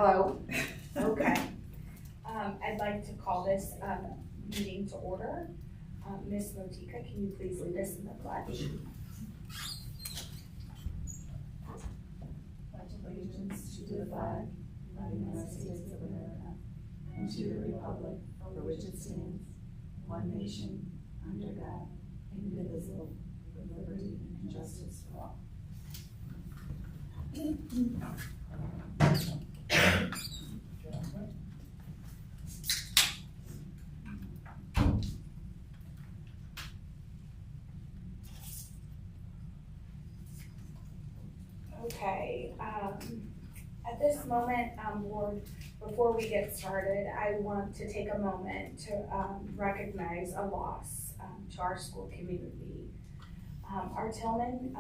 Hello? Okay. I'd like to call this meeting to order. Ms. Motika, can you please lead us in the pledge? Pledge allegiance to the flag of the United States of America and to the republic for which it stands, one nation, under God, indivisible, with liberty and justice for all. Okay, at this moment, Board, before we get started, I want to take a moment to recognize a loss to our school community. Our Tillman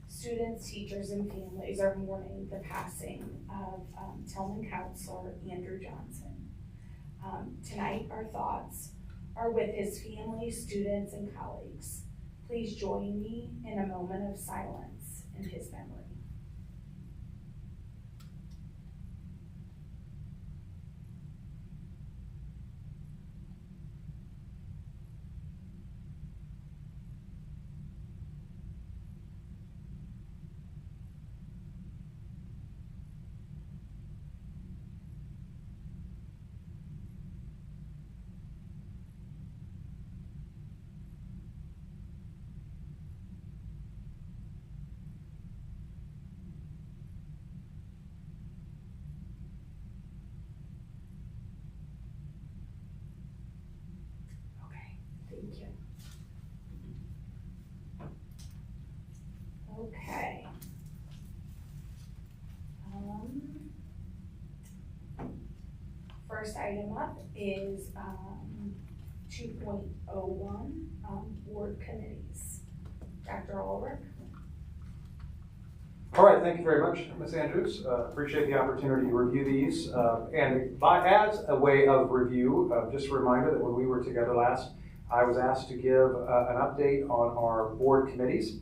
students, teachers, and families are mourning the passing of Tillman counselor Andrew Johnson. Tonight, our thoughts are with his family, students, and colleagues. Please join me in a moment of silence in his memory. Thank you. Okay. First item up is 2.01 board committees. Dr. Ulrich. All right, thank you very much, Ms. Andrews. Appreciate the opportunity to review these. As a way of review, just a reminder that when we were together last, I was asked to give an update on our board committees.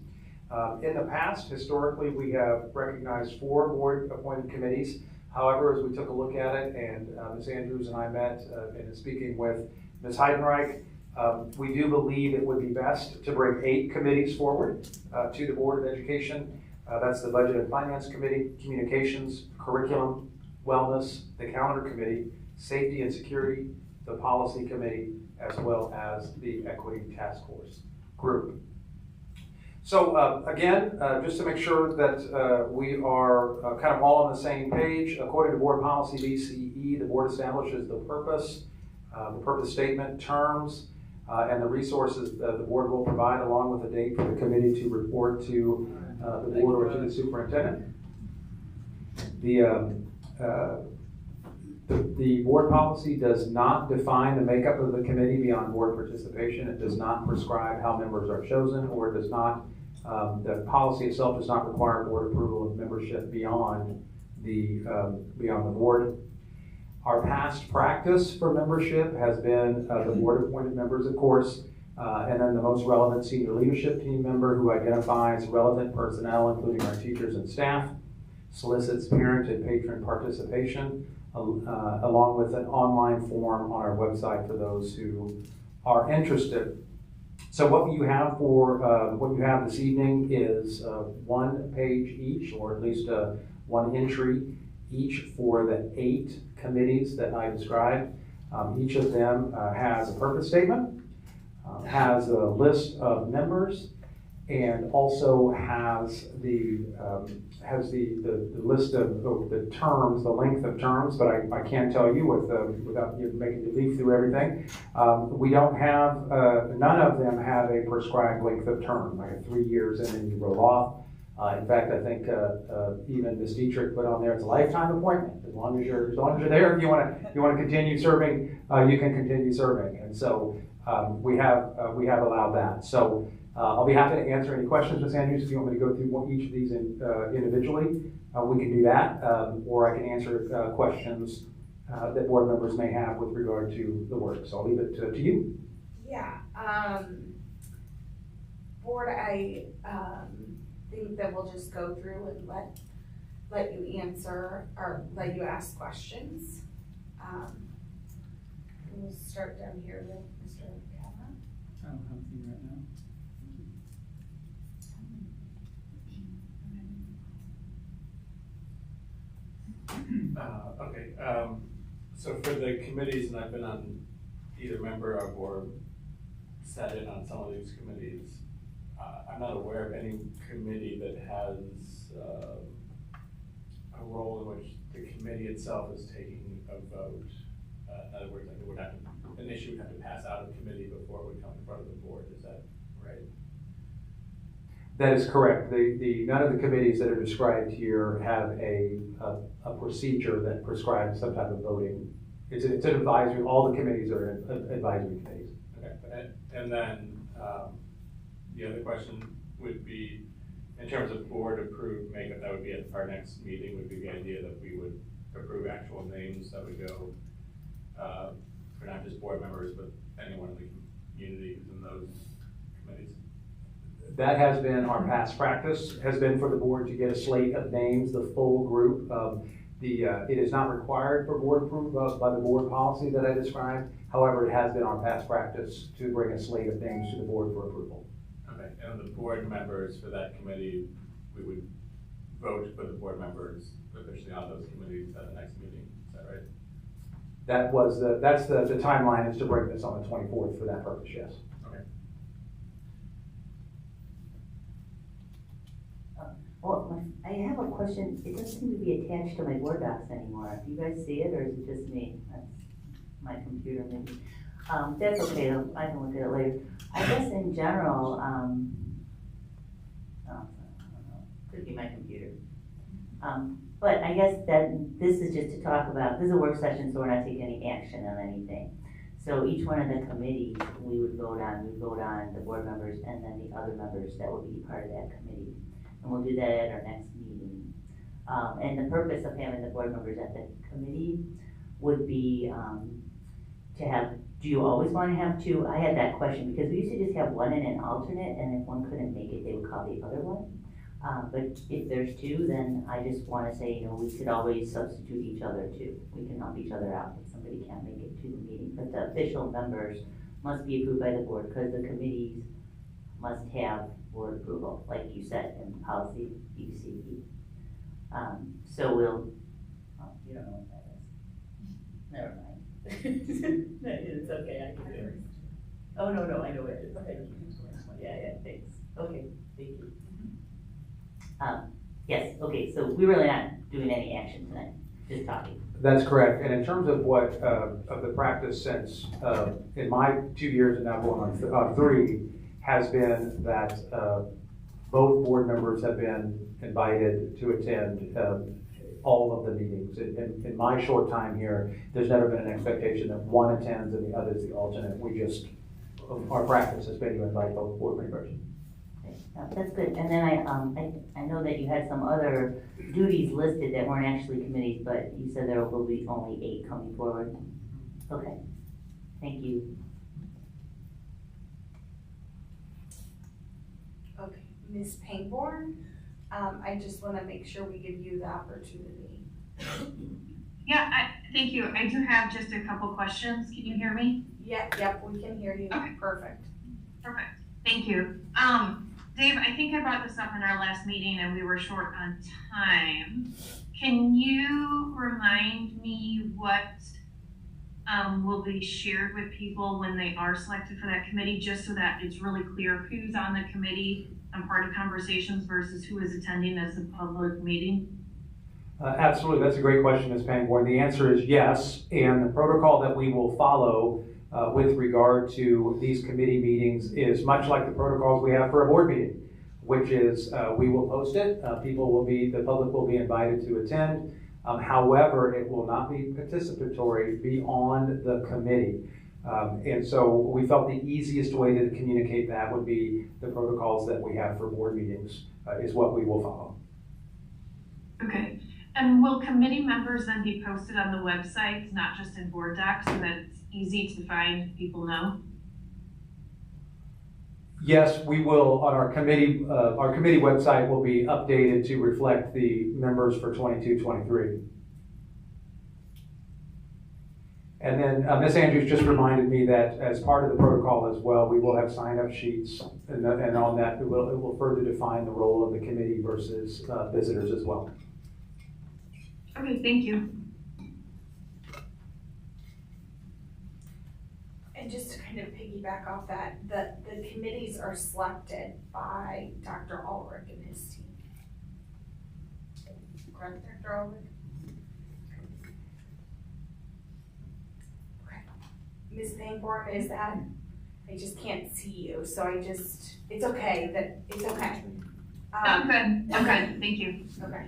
In the past, historically, we have recognized 4 board-appointed committees. However, as we took a look at it, and Ms. Andrews and I met in speaking with Ms. Heidenreich, we do believe it would be best to bring 8 committees forward to the Board of Education. That's the Budget and Finance Committee, Communications, Curriculum, Wellness, the Calendar Committee, Safety and Security, the Policy Committee, as well as the Equity Task Force group. So again, just to make sure that we are kind of all on the same page, according to Board Policy BCE, the board establishes the purpose statement, terms, and the resources the board will provide, along with a date for the committee to report to the board or to the superintendent. The board policy does not define the makeup of the committee beyond board participation. It does not prescribe how members are chosen, or it does not, the policy itself does not require board approval of membership beyond the board. Our past practice for membership has been the board appointed members, of course, and then the most relevant senior leadership team member who identifies relevant personnel, including our teachers and staff, solicits parent and patron participation, along with an online form on our website for those who are interested. So what you have this evening is 1 page each, or at least 1 entry each for the 8 committees that I described. Each of them has a purpose statement, has a list of members, and also has the list of the terms, the length of terms, but I can't tell you without you making you leaf through everything. We don't have, none of them have a prescribed length of term, like 3 years and then you roll off. In fact, I think even Ms. Dietrich put on there, it's a lifetime appointment. As long as you're there, if you want to continue serving, you can continue serving. And so we have allowed that. So I'll be happy to answer any questions, Ms. Andrews. If you want me to go through each of these individually, we can do that, or I can answer questions that board members may have with regard to the work. So I'll leave it to you. Yeah. Board, I think that we'll just go through and let let you answer or let you ask questions. We'll start down here with Mr. Kavanaugh. I don't have anything right now. Okay, so for the committees, and I've been on either member of or sat in on some of these committees, I'm not aware of any committee that has a role in which the committee itself is taking a vote. In other words, like an issue would have to pass out of committee before it would come in front of the board. Is that right? That is correct. None of the committees that are described here have a procedure that prescribes some type of voting. It's an advisory. All the committees are advisory committees. Okay, and then the other question would be, in terms of board approved makeup, that would be at our next meeting, would be the idea that we would approve actual names that would go for not just board members, but anyone in the community who's in those committees. That has been our past practice, has been for the board to get a slate of names, the full group. It is not required for board approval by the board policy that I described. However, it has been our past practice to bring a slate of names to the board for approval. Okay, and the board members for that committee, we would vote to put the board members officially on those committees at the next meeting. Is that right? That's the timeline, is to bring this on the 24th for that purpose, yes. Okay. Well, I have a question. It doesn't seem to be attached to my Word docs anymore. Do you guys see it, or is it just me? That's my computer, maybe. That's okay, though. I can look at it later. I guess in general, I don't know. Could be my computer. But I guess that this is just to talk about, this is a work session, so we're not taking any action on anything. So each one of the committees we would vote on the board members and then the other members that would be part of that committee. And we'll do that at our next meeting. And the purpose of having the board members at the committee would be to have, do you always want to have two? I had that question because we used to just have one and an alternate, and if one couldn't make it, they would call the other one. But if there's two, then I just want to say, we could always substitute each other too. We can help each other out if somebody can't make it to the meeting. But the official members must be approved by the board because the committees must have board approval, like you said in policy UCE. So we'll, you don't know what that is. Never mind. It's okay, I can do it. Oh, no, I know it is. Yeah, thanks. Okay, thank you. Yes, okay, so we're really not doing any action tonight, just talking. That's correct. And in terms of what, of the practice since, in my 2 years and now going on 3, has been that both board members have been invited to attend all of the meetings. In my short time here, there's never been an expectation that one attends and the other is the alternate. Our practice has been to invite both board members. Okay, that's good. And then I know that you had some other duties listed that weren't actually committees, but you said there will be only 8 coming forward. Okay, thank you. Okay, Ms. Pangborn, I just want to make sure we give you the opportunity. Yeah, thank you. I do have just a couple questions. Can you hear me? Yep, we can hear you. Okay. Perfect. Thank you. Dave, I think I brought this up in our last meeting and we were short on time. Can you remind me what will be shared with people when they are selected for that committee, just so that it's really clear who's on the committee and part of conversations versus who is attending as a public meeting? Absolutely, that's a great question, Ms. Pangborn. The answer is yes, and the protocol that we will follow with regard to these committee meetings is much like the protocols we have for a board meeting, which is we will post it, the public will be invited to attend. However, it will not be participatory beyond the committee. And so we felt the easiest way to communicate that would be the protocols that we have for board meetings is what we will follow. Okay. And will committee members then be posted on the website, not just in board docs, so that it's easy to find, people know? Yes, we will, on our committee website will be updated to reflect the members for 22-23. And then Ms. Andrews just reminded me that as part of the protocol as well, we will have sign-up sheets, and on that it will further define the role of the committee versus visitors as well. Okay, thank you. And just to kind of piggyback off that, the committees are selected by Dr. Ulrich and his team. Correct, Dr. Ulrich? Okay. Ms. Bangborn, is that, I just can't see you, so it's okay, it's okay. I'm good, thank you. Okay.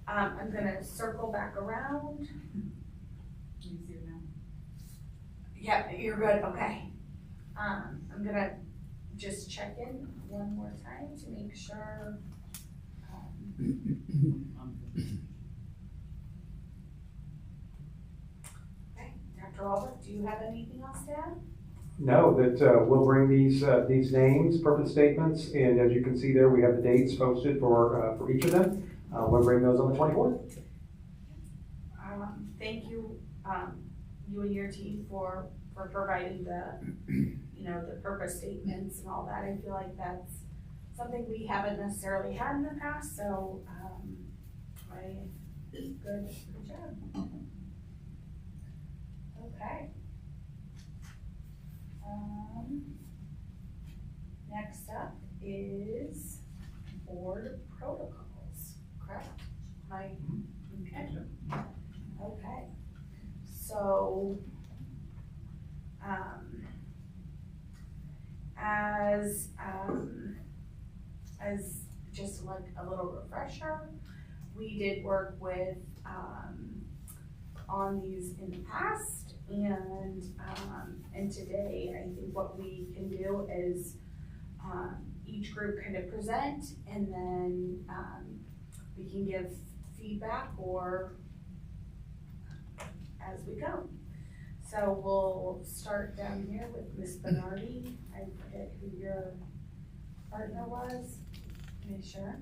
I'm gonna circle back around. Easier now. Yeah, you're good, okay. I'm gonna just check in one more time to make sure. Okay, Dr. Albert, do you have anything else to add? No, that we'll bring these names, purpose statements, and as you can see there, we have the dates posted for each of them. We'll bring those on the 24th. Thank you, you and your team for providing the, the purpose statements and all that. I feel like that's something we haven't necessarily had in the past, so good job. Okay. Next up is board protocols, correct? Okay. Okay. So, as just like a little refresher, we did work with on these in the past, and today I think what we can do is each group kind of present, and then we can give feedback or as we go. So we'll start down here with Ms. Bernardi. I forget who your partner was. Make sure.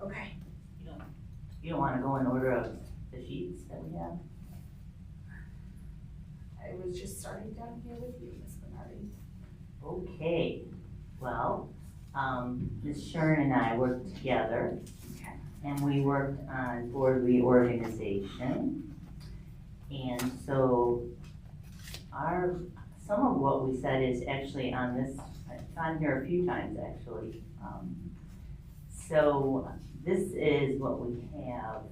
Okay. You don't want to go in order of the sheets that we have? I was just starting down here with you, Ms. Bernardi. Okay. Well, Ms. Shern and I worked together, and we worked on board reorganization. And so some of what we said is actually on this, it's on here a few times actually. So this is what we have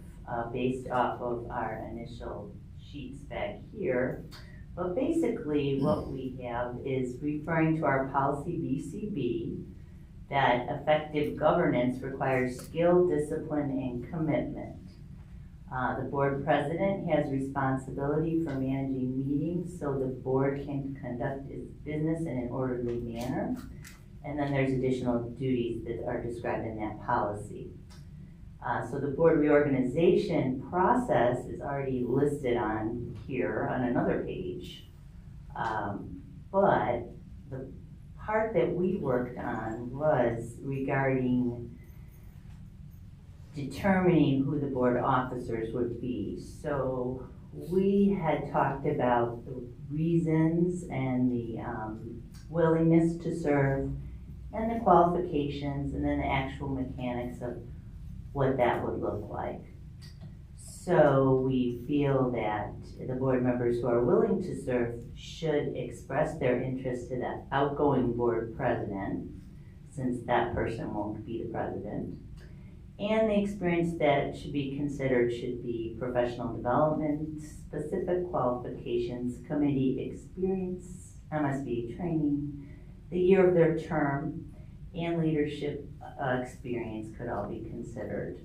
based off of our initial sheets back here. But basically what we have is referring to our policy BCB, that effective governance requires skill, discipline, and commitment. The board president has responsibility for managing meetings so the board can conduct its business in an orderly manner. And then there's additional duties that are described in that policy. So the board reorganization process is already listed on here on another page. But the part that we worked on was regarding determining who the board officers would be. So we had talked about the reasons and the willingness to serve and the qualifications and then the actual mechanics of what that would look like. So we feel that the board members who are willing to serve should express their interest to the outgoing board president, since that person won't be the president. And the experience that should be considered should be professional development, specific qualifications, committee experience, MSB training, the year of their term, and leadership experience could all be considered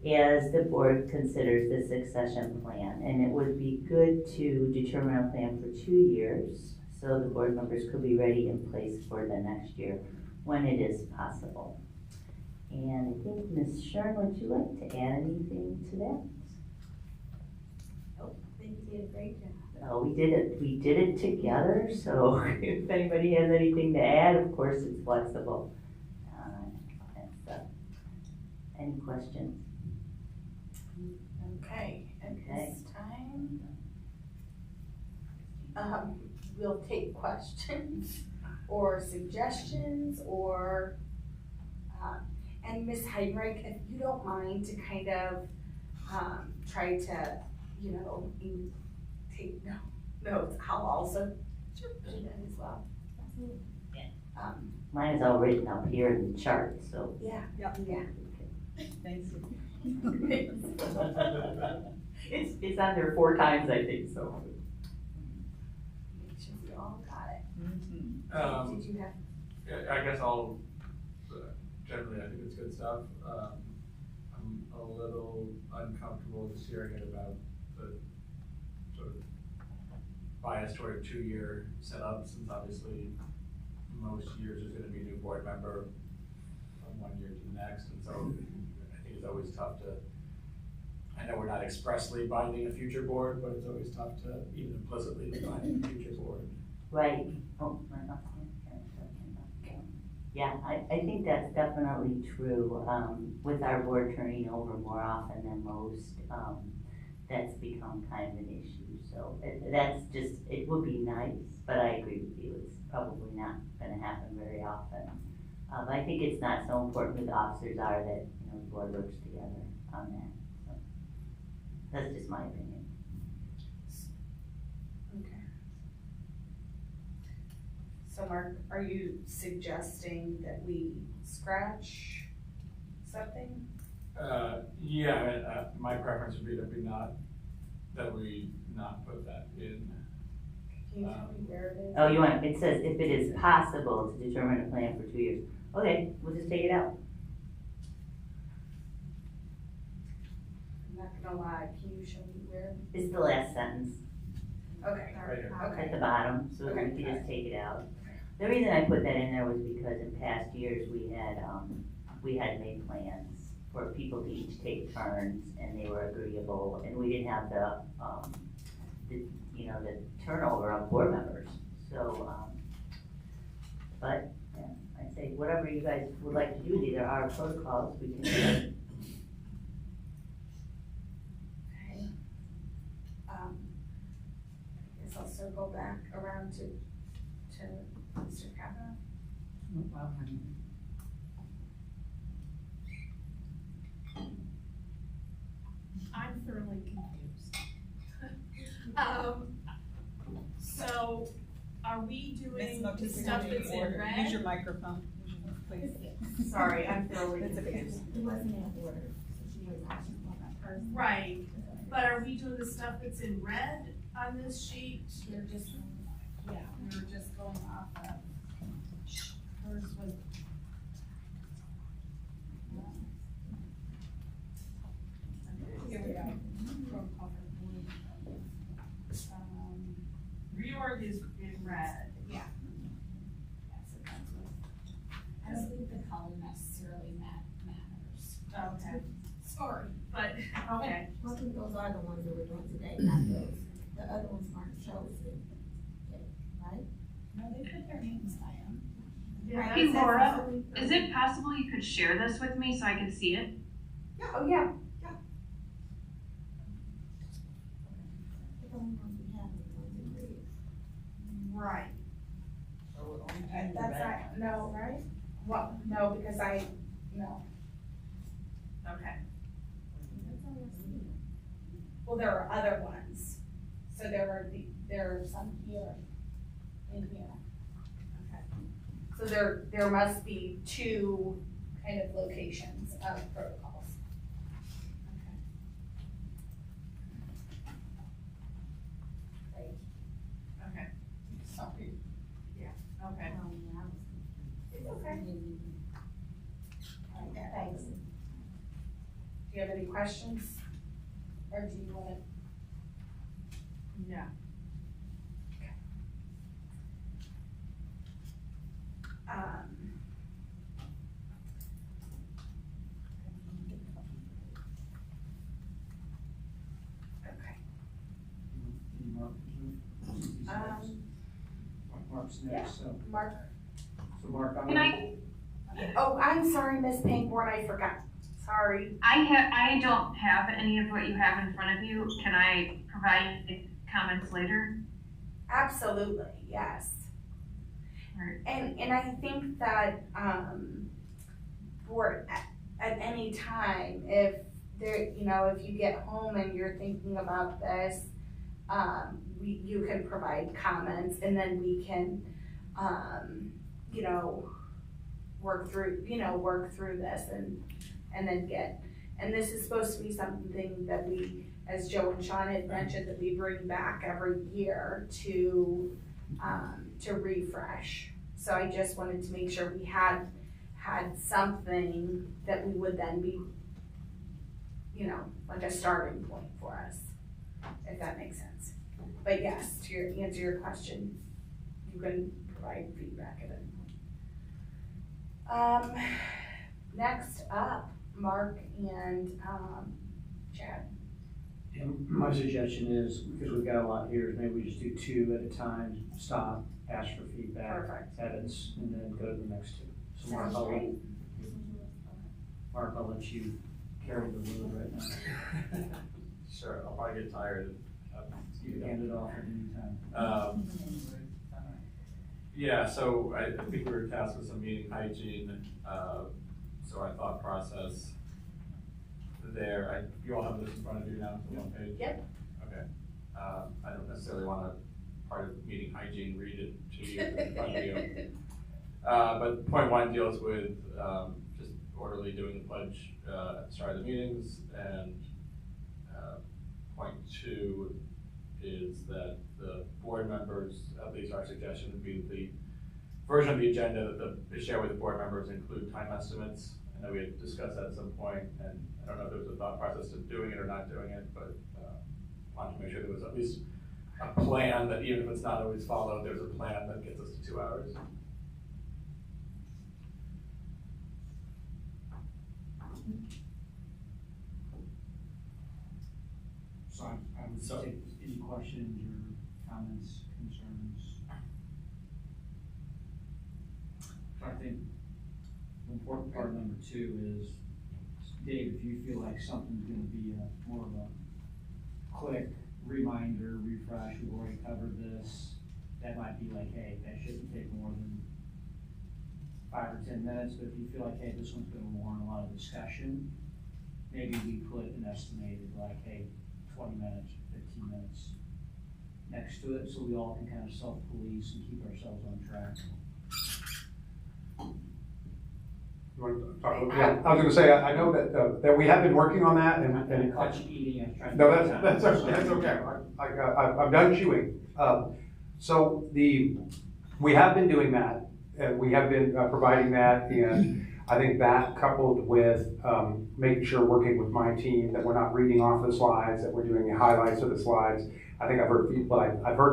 as the board considers the succession plan. And it would be good to determine a plan for 2 years so the board members could be ready in place for the next year when it is possible. And I think Ms. Shern, would you like to add anything to that? Oh, thank you, Dave. bacon. We did it together, so if anybody has anything to add, of course, it's flexible. And stuff. Any questions? Okay, at Okay. this time, we'll take questions or suggestions or, and Ms. Heinrich, if you don't mind to kind of, try to, take notes, I'll also do that as well. Yeah. Mine is all written up here in the chart, so. Yeah. Yep. Yeah. Thanks. It's on there 4 times, I think, so. Make sure we all got it. Mhm. Did you have? I guess I'll, generally, I think it's good stuff. I'm a little uncomfortable just hearing it about the sort of bias toward a 2-year setup, since obviously most years there's gonna be a new board member from 1 year to the next, and so I think it's always tough to, I know we're not expressly binding a future board, but it's always tough to even implicitly bind a future board. Right. Oh, right up here. Yeah, I think that's definitely true. With our board turning over more often than most, that's become kind of an issue. So that's just, it would be nice, but I agree with you. It's probably not gonna happen very often. I think it's not so important who the officers are that, the board works together on that. So that's just my opinion. Okay. So Mark, are you suggesting that we scratch something? Yeah, I mean, my preference would be that we not put that in. Can you tell me where it is? Oh, it says if it is possible to determine a plan for 2 years. Okay, we'll just take it out. I'm not gonna lie, can you show me where? It's the last sentence Okay. Right here. at Okay. the bottom, so we Okay. can just take it out. The reason I put that in there was because in past years, we had made plans for people to each take turns, and they were agreeable, and we didn't have the turnover of board members. So, but, yeah, I'd say whatever you guys would like to do, these are our protocols, we can do it. Okay. I guess I'll circle back around to Mr. Kavanaugh. Wow. I'm thoroughly confused. So are we doing the stuff that's in Use red? your microphone, please. Sorry, I'm thoroughly That's okay. confused. It wasn't in order, so she was asking about that person. Right, but are we doing the stuff that's in red on this sheet? They're just, yeah, we were just going off of, hers was. Here we go. Protocol for board. Reorg is in red. Yeah. Yeah, so that's what, I don't think the color necessarily matters. Okay, Sorry. but, okay, I think those are the ones that we're doing today, not those. The other ones aren't chosen. Okay, right? No, they put their names by them. yeah, Hey, that's Laura, is it possible you could share this with me so I can see it? Yeah, oh, yeah. The only ones we have are the ones in red. right. That's not, no, right? Well, no, because no. Okay, That's all I see. Well, there are other ones. So there are some here, in here. okay. So there must be 2 kind of locations of protocols. Right. Okay, Sorry. okay. Yeah, I was. It's okay. All right, thanks. Do you have any questions? Or do you want to? No. Okay. Mark's next, so. Mark? So Mark, I'm Can gonna. Oh, I'm sorry, Miss Pangborn, I forgot. Sorry. I don't have any of what you have in front of you. Can I provide comments later? Absolutely, yes. Right. And I think that, for, at any time, if there, you know, if you get home and you're thinking about this, you can provide comments and then we can, you know, work through this and then and this is supposed to be something that we, as Joe and Sean had mentioned, that we bring back every year to refresh. So I just wanted to make sure we had something that we would then be, you know, like a starting point for us, if that makes sense. But yes, to answer your question, you can provide feedback at any point. Next up, Mark and Chad. And my suggestion is, because we've got a lot here, is maybe we just do 2 at a time, stop, ask for feedback, Perfect. edits, and then go to the next 2. So Mark, Sounds great. I'll let you carry the load right now. Sure, I'll probably get tired. You can hand it off at any time. Yeah, so I think we were tasked with some meeting hygiene, so our thought process there, you all have this in front of you now, the one page? Yep. Okay. I don't necessarily want to, part of meeting hygiene, read it to you in front of you. But point 1 deals with just orderly doing the pledge at the start of the meetings, and point 2 is that the board members, at least our suggestion would be the version of the agenda that is shared with the board members include time estimates. I know we had discussed that at some point, and I don't know if there was a thought process to doing it or not doing it, but wanted to make sure there was at least a plan that even if it's not always followed, there's a plan that gets us to 2 hours. So I would take any questions or comments, concerns. I think the important part of number 2 is, Dave, if you feel like something's gonna be more of a quick reminder, refresh, we've already covered this, that might be like, hey, that shouldn't take more than 5 or 10 minutes, but if you feel like, hey, this one's gonna warrant a lot of discussion, maybe we put an estimated, like, hey, 20 minutes, 15 minutes next to it, so we all can kind of self-police and keep ourselves on track. You want to talk about, yeah, I was going to say, I know that we have been working on that, and Caught you eating. no, that's okay. I'm done chewing. So we have been doing that, and we have been providing that, and I think that coupled with making sure, working with my team, that we're not reading off the slides, that we're doing the highlights of the slides. I think I've heard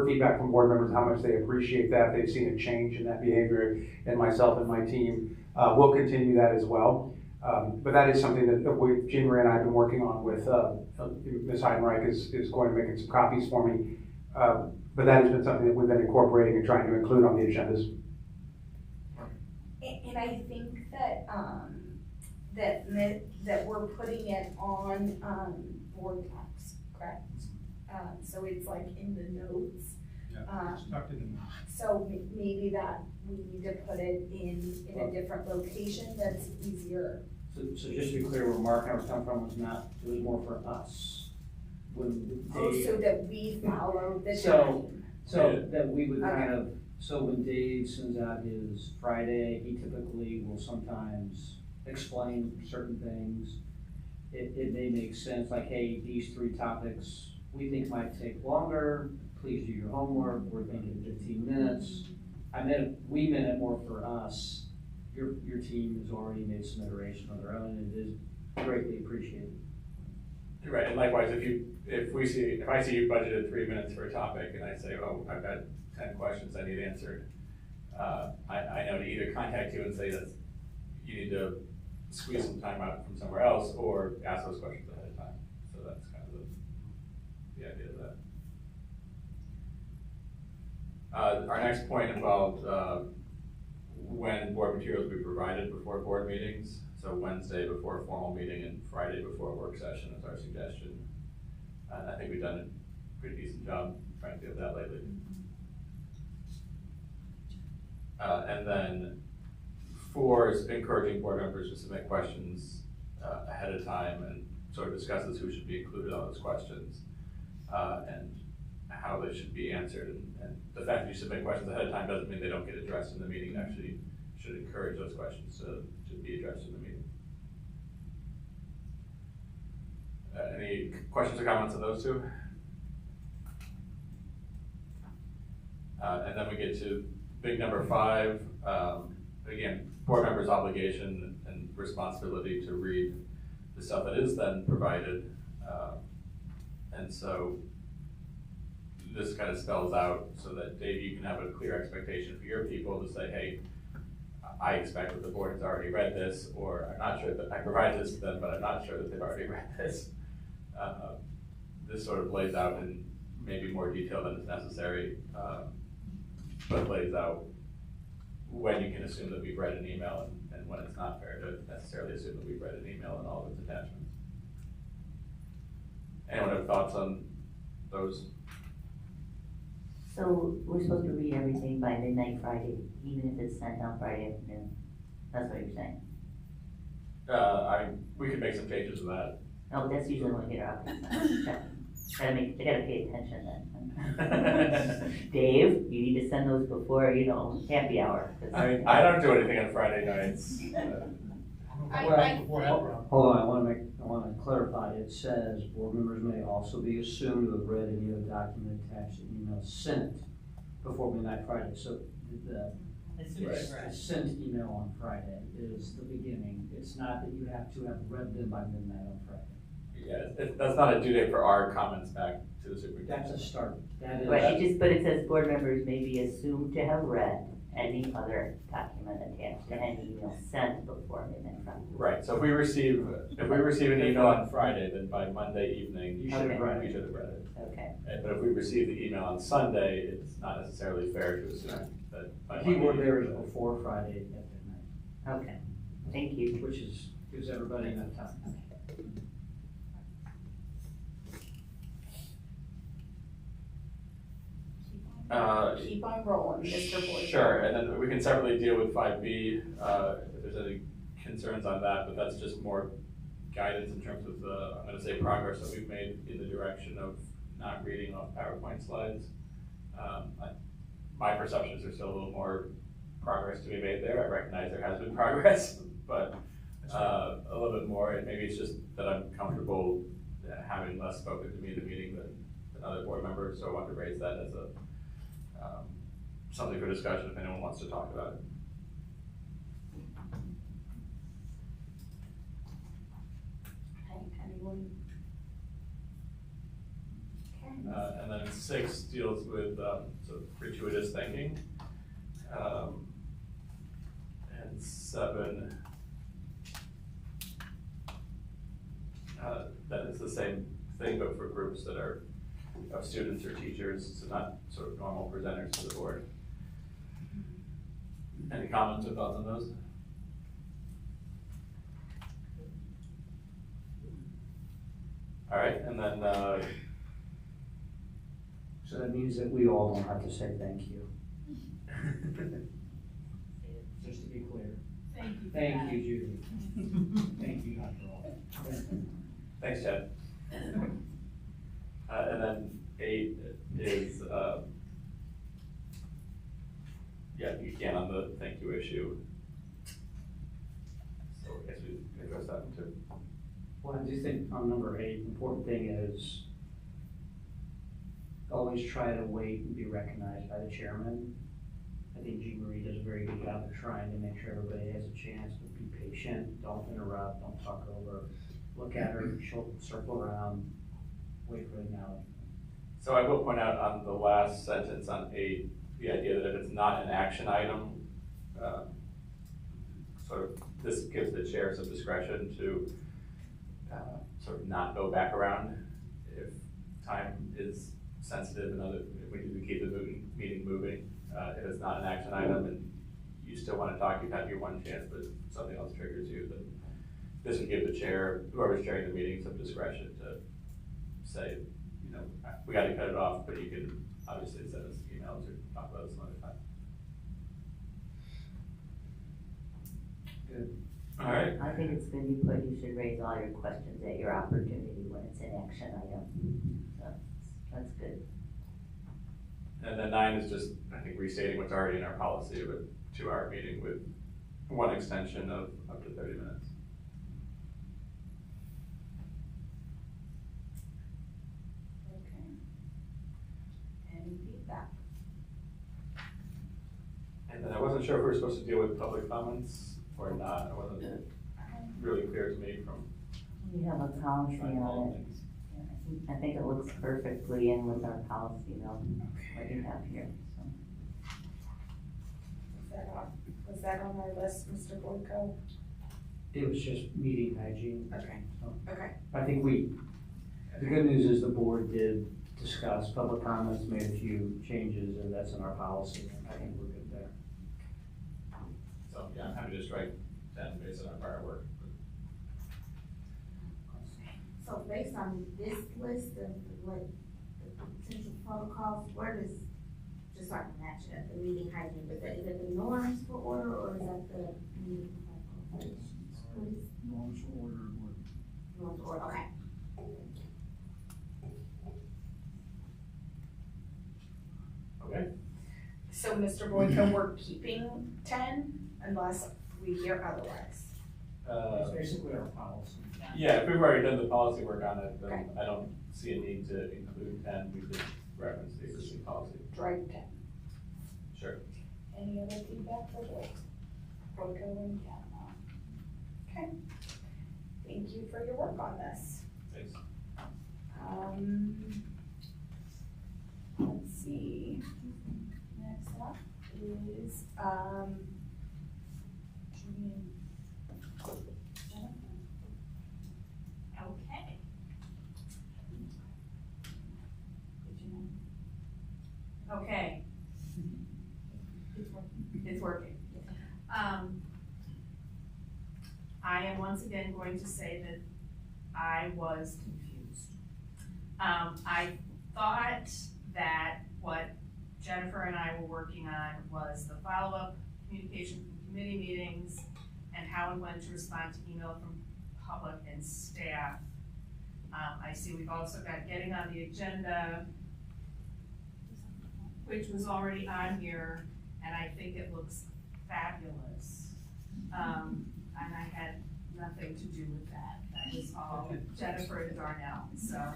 feedback from board members how much they appreciate that. They've seen a change in that behavior in myself and my team. We'll continue that as well. But that is something that Jean Marie and I have been working on with Ms. Heidenreich is going to make some copies for me. But that has been something that we've been incorporating and trying to include on the agendas. And I think that that we're putting it on board docs, correct? So it's like in the notes. Yeah, it's tucked in the notes. So maybe that we need to put it in a different location that's easier. So just to be clear, where Mark and I was coming from was not, it was more for us. When Dave, So that we follow the So- time. so that we would Okay. kind of, so when Dave sends out his Friday, he typically will sometimes explain certain things. It may make sense, like, hey, these 3 topics we think might take longer, please do your homework, we're thinking 15 minutes. We meant it more for us. Your team has already made some iteration on their own, and it is greatly appreciated. Right, and likewise, if I see you budgeted 3 minutes for a topic and I say, oh, I've got 10 questions I need answered, I know to either contact you and say that you need to squeeze some time out from somewhere else, or ask those questions ahead of time. So that's kind of the idea of that. Our next point involved, when board materials will be provided before board meetings. So Wednesday before a formal meeting and Friday before a work session is our suggestion. And I think we've done a pretty decent job trying to do that lately. And then 4 is encouraging board members to submit questions ahead of time and sort of discusses who should be included on those questions and how they should be answered. And the fact that you submit questions ahead of time doesn't mean they don't get addressed in the meeting. Actually, should encourage those questions to be addressed in the meeting. Any questions or comments on those 2? And then we get to big number 5. Again, board members' obligation and responsibility to read the stuff that is then provided. And so this kind of spells out so that, Dave, you can have a clear expectation for your people to say, hey, I expect that the board has already read this, or I'm not sure that I provide this to them, but I'm not sure that they've already read this. This sort of lays out in maybe more detail than is necessary, but lays out when you can assume that we've read an email and when it's not fair to necessarily assume that we've read an email and all of its attachments. Anyone have thoughts on those? So we're supposed to read everything by midnight Friday, even if it's sent out Friday afternoon. That's what you're saying? We could make some changes to that. No, but that's usually when we get our updates. They gotta pay attention then. Dave, you need to send those before, happy hour. I don't do anything on Friday nights. Hold on, I want to clarify. It says board members may also be assumed to have read any other document attached to email sent before midnight Friday. So the sent email on Friday is the beginning. It's not that you have to have read them by midnight on Friday. Yeah, that's not a due date for our comments back to the superintendent. That's a start. That is. Right, but it says board members may be assumed to have read any other document attached to any email sent before midnight Friday. Right, so if we receive an email on Friday, then by Monday evening, You should have read it. we should have read it. Okay. But if we receive the email on Sunday, it's not necessarily fair to assume that by The Monday. keyword there is before Friday at midnight, Okay, thank you. which gives everybody enough time. Keep on rolling, Mr. Boyd. Sure, and then we can separately deal with 5B if there's any concerns on that, but that's just more guidance in terms of I'm going to say progress that we've made in the direction of not reading off PowerPoint slides. My perception is there's still a little more progress to be made there. I recognize there has been progress, but a little bit more, and maybe it's just that I'm comfortable having less spoken to me in the meeting than other board members, so I want to raise that as something for discussion if anyone wants to talk about it. Okay, anyone? Okay. And then 6 deals with sort of gratuitous thinking. And 7, that is the same thing, but for groups that are of students or teachers, so not sort of normal presenters to the board. Any comments or thoughts on those? All right, and then So that means that we all don't have to say thank you. Just to be clear. Thank you. Thank you, Judy. Thank you, Dr. All. thanks, Chad. And then 8 is, again on the thank you issue. So I guess we can address that one too. Well, I do think on number 8, the important thing is always try to wait and be recognized by the chairman. I think Jean Marie does a very good job of trying to make sure everybody has a chance, but be patient, don't interrupt, don't talk over. Look at her, she'll circle around, wait for acknowledgement. So I will point out on the last sentence on 8, the idea that if it's not an action item, sort of this gives the chair some discretion to sort of not go back around if time is sensitive and other, we need to keep the meeting moving. If it's not an action item and you still want to talk, you've had your one chance, but something else triggers you, then this would give the chair, whoever's chairing the meeting, some discretion to say, you know, we got to cut it off, but you can obviously send us emails or talk about it some other time. Good. All right. I think it's good you put, you should raise all your questions at your opportunity when it's an action item. So that's good. And then 9 is just, I think, restating what's already in our policy of a 2-hour meeting with one extension of up to 30 minutes. Okay. Any feedback? And then I wasn't sure if we were supposed to deal with public comments or not. It wasn't really clear to me from. We have a policy on it. I think it looks perfectly in with our policy though, what you have here, so. Was that on our list, Mr. Boyko? It was just meeting hygiene. Okay. So Okay. I think the good news is the board did discuss public comments, made a few changes, and that's in our policy. I think we're good there. So, yeah, I'm happy to strike 10 based on our prior work. So based on this list of what the potential protocols, where does, just so I can match it, the meeting hygiene, is it the norms for order or is that the meeting protocols? What is Norms for order of work. norms for order, okay. Okay. So, Mr. Boyko, we're keeping 10 unless we hear otherwise. It's basically our policy. Yeah, if we've already done the policy work on it, then Okay. I don't see a need to include 10. We could reference the existing policy. Strike 10. Sure. Any other feedback for Boyko and Kavanaugh? Okay. Thank you for your work on this. Thanks. Let's see. Next up is, Okay. Did you know? Okay. It's working. I am once again going to say that I was confused. I thought that what Jennifer and I were working on was the follow-up communication from committee meetings and how and when to respond to email from public and staff. I see we've also got getting on the agenda, which was already on here, and I think it looks fabulous. And I had nothing to do with that. That was all Jennifer and Darnell, so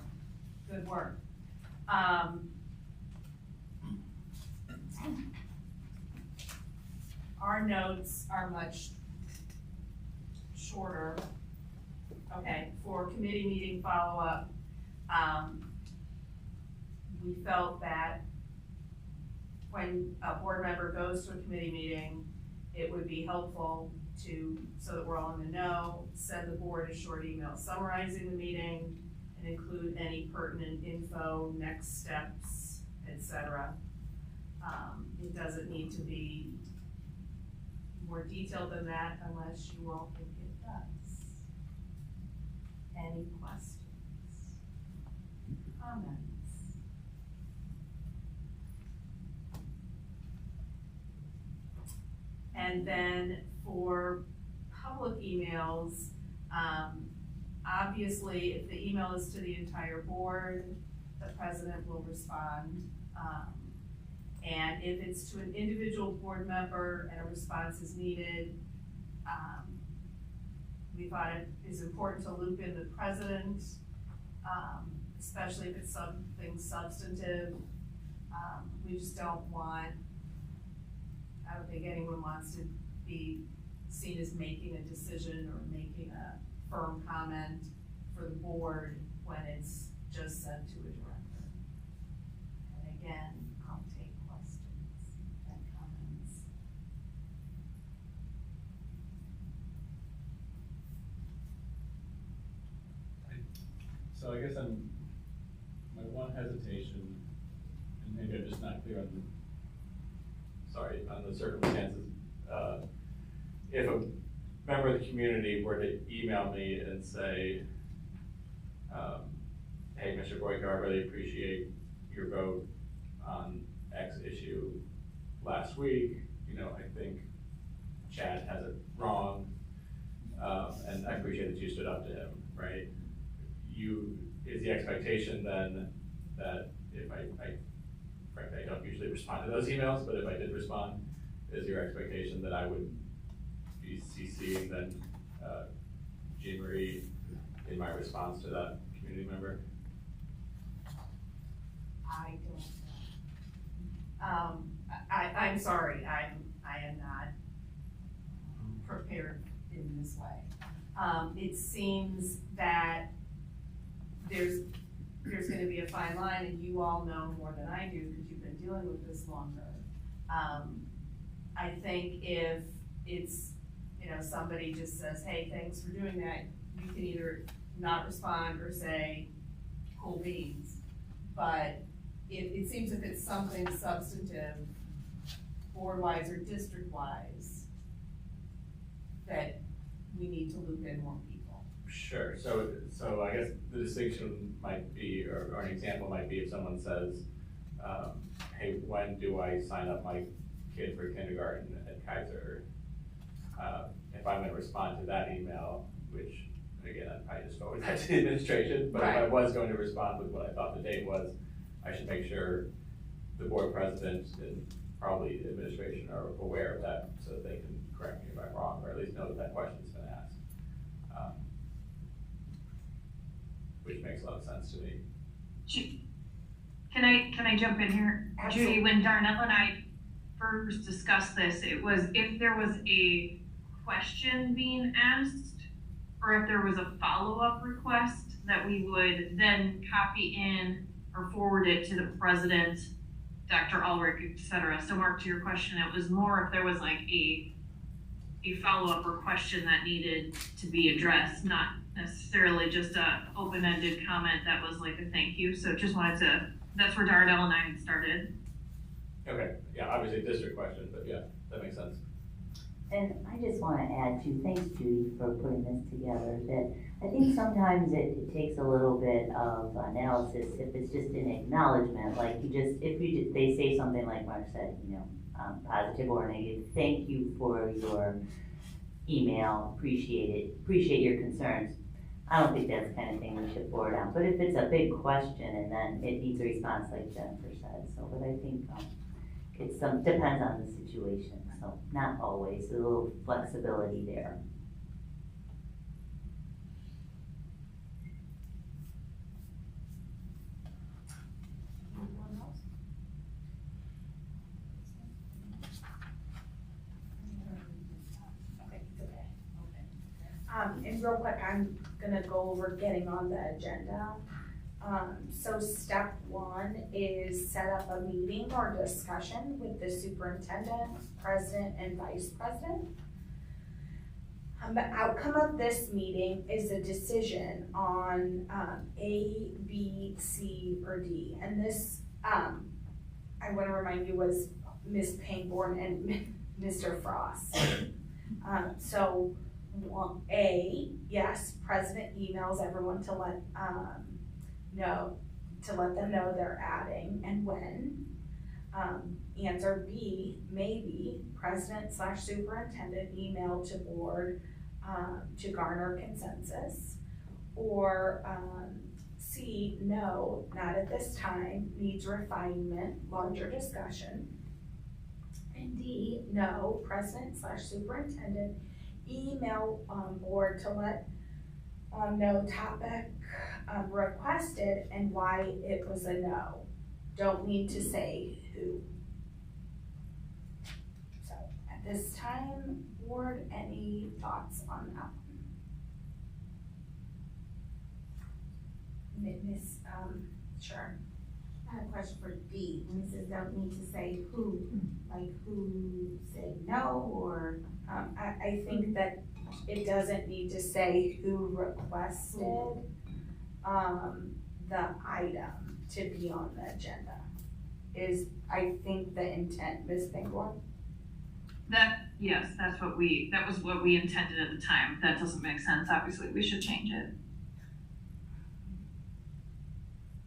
good work. Our notes are much shorter. Okay, for committee meeting follow-up, we felt that when a board member goes to a committee meeting, it would be helpful to, so that we're all in the know, send the board a short email summarizing the meeting and include any pertinent info, next steps, etc. It doesn't need to be more detailed than that unless you all think it does. Any questions? Comments? And then for public emails, obviously, if the email is to the entire board, the president will respond. And if it's to an individual board member and a response is needed, we thought it is important to loop in the president, especially if it's something substantive. We just don't want, I don't think anyone wants to be seen as making a decision or making a firm comment for the board when it's just sent to a director. And again, I'll take questions and comments. So I guess my one hesitation I'm just not clear on, on the circumstances. If a member of the community were to email me and say, hey, Mr. Boyko, I really appreciate your vote on X issue last week, I think Chad has it wrong, and I appreciate that you stood up to him, right? Is the expectation then that if frankly, I don't usually respond to those emails, but if I did respond, is your expectation that I would be CCing then Jean Marie in my response to that community member? I don't know. I'm sorry, I am not prepared in this way. It seems that there's gonna be a fine line, and you all know more than I do, because you've been dealing with this longer. I think if it's, somebody just says, hey, thanks for doing that, you can either not respond or say, cool beans. But it seems if it's something substantive, board-wise or district-wise, that we need to loop in more people. Sure, so I guess the distinction might be, or an example might be if someone says, hey, when do I sign up my kid for kindergarten at Kaiser? If I'm gonna respond to that email, which, again, I'd probably just forward that to the administration, but if I was going to respond with what I thought the date was, I should make sure the board president and probably the administration are aware of that, so that they can correct me if I'm wrong, or at least know that that question's been asked. Which makes a lot of sense to me. Can I jump in here? Absolutely. Judy, when Darnell and I first discussed this, it was if there was a question being asked, or if there was a follow-up request, that we would then copy in or forward it to the president, Dr. Ulrich, et cetera. So Mark, to your question, it was more if there was like a follow-up or question that needed to be addressed, not necessarily just a open-ended comment that was like a thank you. So just wanted to, that's where Darnell and I had started. Okay, yeah, obviously a district question, but yeah, that makes sense. And I just want to add too, thanks Judy for putting this together, that I think sometimes it takes a little bit of analysis if it's just an acknowledgement, like they say something like Mark said, positive or negative, thank you for your email, appreciate your concerns. I don't think that's the kind of thing we should forward on, but if it's a big question and then it needs a response like Jennifer said, so, but I think it depends on the situation, so not always, a little flexibility there. Anyone else? Okay, it's okay. And real quick, I'm gonna go over getting on the agenda. So step 1 is set up a meeting or discussion with the superintendent, president, and vice president. The outcome of this meeting is a decision on A, B, C, or D. And this, I want to remind you, was Ms. Pangborn and Mr. Frost. So A, yes, president emails everyone to let them know they're adding and when. Answer B, maybe president/superintendent email to board to garner consensus. Or C, no, not at this time, needs refinement, larger discussion. And D, no, president/superintendent email board to let know topic requested and why it was a no. Don't need to say who. So at this time, board, any thoughts on that one? Miss, sure. I have a question for D. When it says don't need to say who, like who said no, or? I think that it doesn't need to say who requested the item to be on the agenda. is, I think, the intent, Ms. Pangborn? Yes, that was what we intended at the time. If that doesn't make sense, obviously we should change it.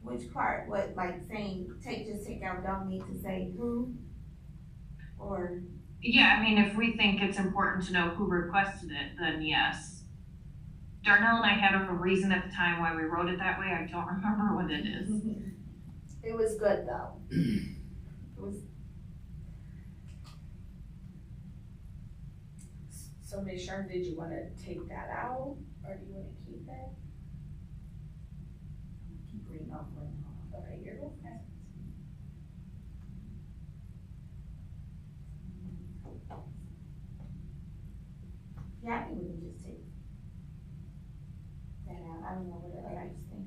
Which part? What, like saying, just take out, don't need to say who? Or? Yeah, I mean, if we think it's important to know who requested it, then yes. Darnell and I had a reason at the time why we wrote it that way. I don't remember what it is. It was good, though. It was. So, Ms. Sherm, did you want to take that out, or do you want to keep it? Keep reading off right now. Okay, you're okay. Yeah, I think we can just take that out. I don't know what other guys think.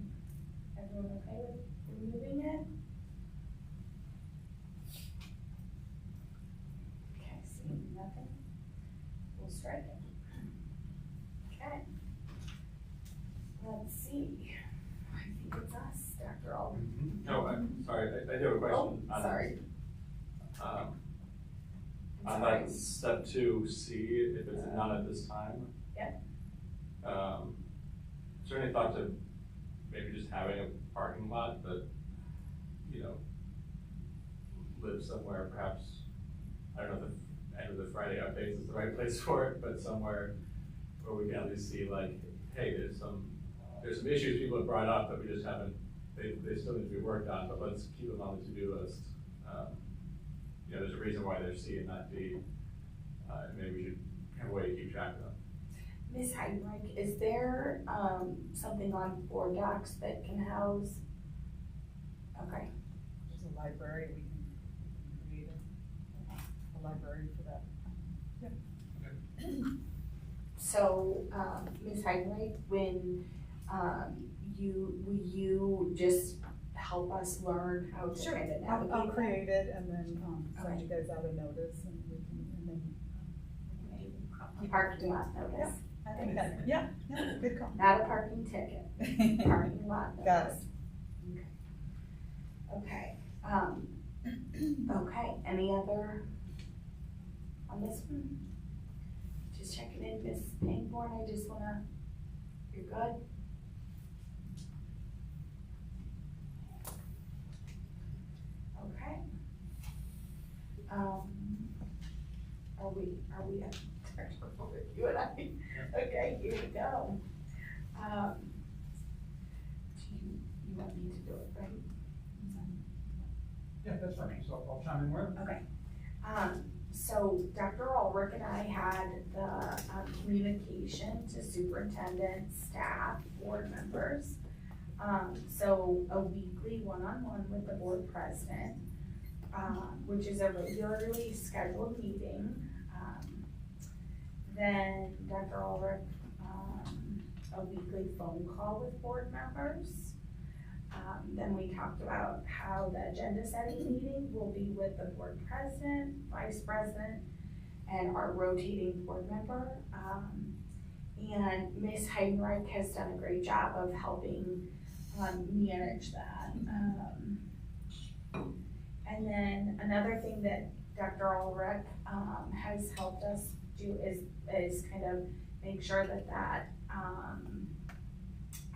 Everyone okay with removing it? Okay, seeing nothing, we'll strike it. Okay. Let's see. I think it's us, Dr. Alden. No, I'm sorry, I do have a question. Oh, sorry. On that step 2C, if it's none at this time. Yep. Is there any thought to maybe just having a parking lot that, you know, lives somewhere, perhaps, I don't know if the end of the Friday updates is the right place for it, but somewhere where we can at least see like, hey, there's some issues people have brought up that we just haven't, they still need to be worked on, but let's keep them on the to-do list. You know, there's a reason why they're C and not D, and maybe we should have a way to keep track of them. Ms. Heidenreich, is there something on board docs that can house? Okay. There's a library, we can create a library for that. Yep. So, Ms. Heidenreich, when will you just help us learn how to kind of navigate? I'll create it and then send Okay. you guys out a notice and we can, and then. Parking lot notice. I think that, yeah, good call. Not a parking ticket, parking lot notice. Got it. Okay. Okay, any other on this one? Just checking in, Ms. Pangborn, I just wanna, you're good? Okay. Are we at technical with you and I? Okay, here we go. You want me to do it, right? Yeah, that's fine, so I'll chime in where? Okay. So Dr. Ulrich and I had the communication to superintendent, staff, board members. So a weekly one-on-one with the board president, which is a regularly scheduled meeting. Then Dr. Ulrich, a weekly phone call with board members. Then we talked about how the agenda setting meeting will be with the board president, vice president, and our rotating board member. And Ms. Heidenreich has done a great job of helping manage that. And then another thing that Dr. Ulrich has helped us do is kind of make sure that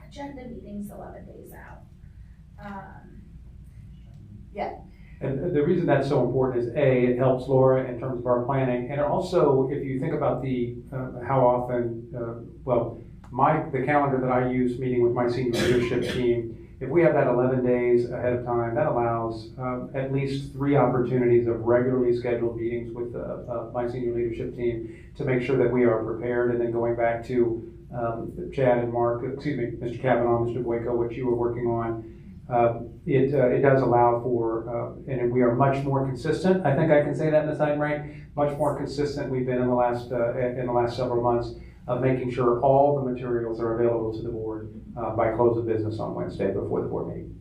agenda meeting's 11 days out. Yeah. And the reason that's so important is A, it helps Laura in terms of our planning, and also if you think about the how often, the calendar that I use meeting with my senior leadership team, if we have that 11 days ahead of time, that allows at least 3 opportunities of regularly scheduled meetings with my senior leadership team to make sure that we are prepared. And then going back to Chad and Mark, Mr. Kavanaugh, Mr. Boyko, what you were working on, it does allow for, and we are much more consistent. I think I can say that, Ms. Heidenreich, much more consistent we've been in the last several months of making sure all the materials are available to the board by close of business on Wednesday before the board meeting.